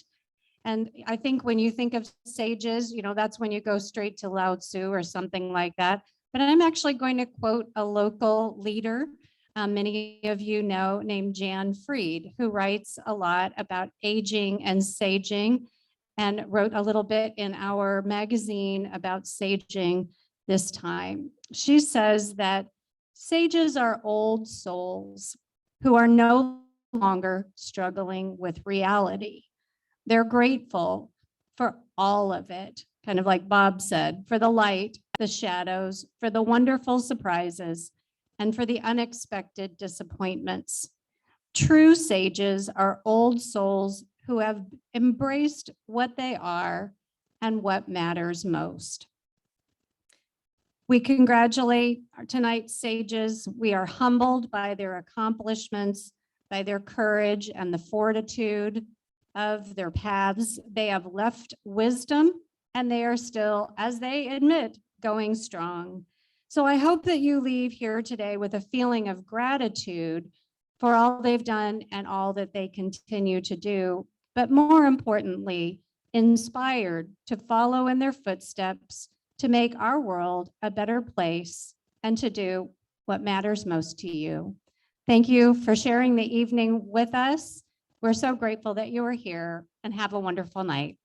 And I think when you think of sages, that's when you go straight to Lao Tzu or something like that. But I'm actually going to quote a local leader, many of you know, named Jan Fried, who writes a lot about aging and saging and wrote a little bit in our magazine about saging this time. She says that sages are old souls who are no longer struggling with reality. They're grateful for all of it, kind of like Bob said, for the light, the shadows, for the wonderful surprises, and for the unexpected disappointments. True sages are old souls who have embraced what they are and what matters most. We congratulate tonight's sages. We are humbled by their accomplishments, by their courage and the fortitude of their paths. They have left wisdom and they are still, as they admit, going strong. So I hope that you leave here today with a feeling of gratitude for all they've done and all that they continue to do, but more importantly, inspired to follow in their footsteps to make our world a better place and to do what matters most to you. Thank you for sharing the evening with us. We're so grateful that you are here and have a wonderful night.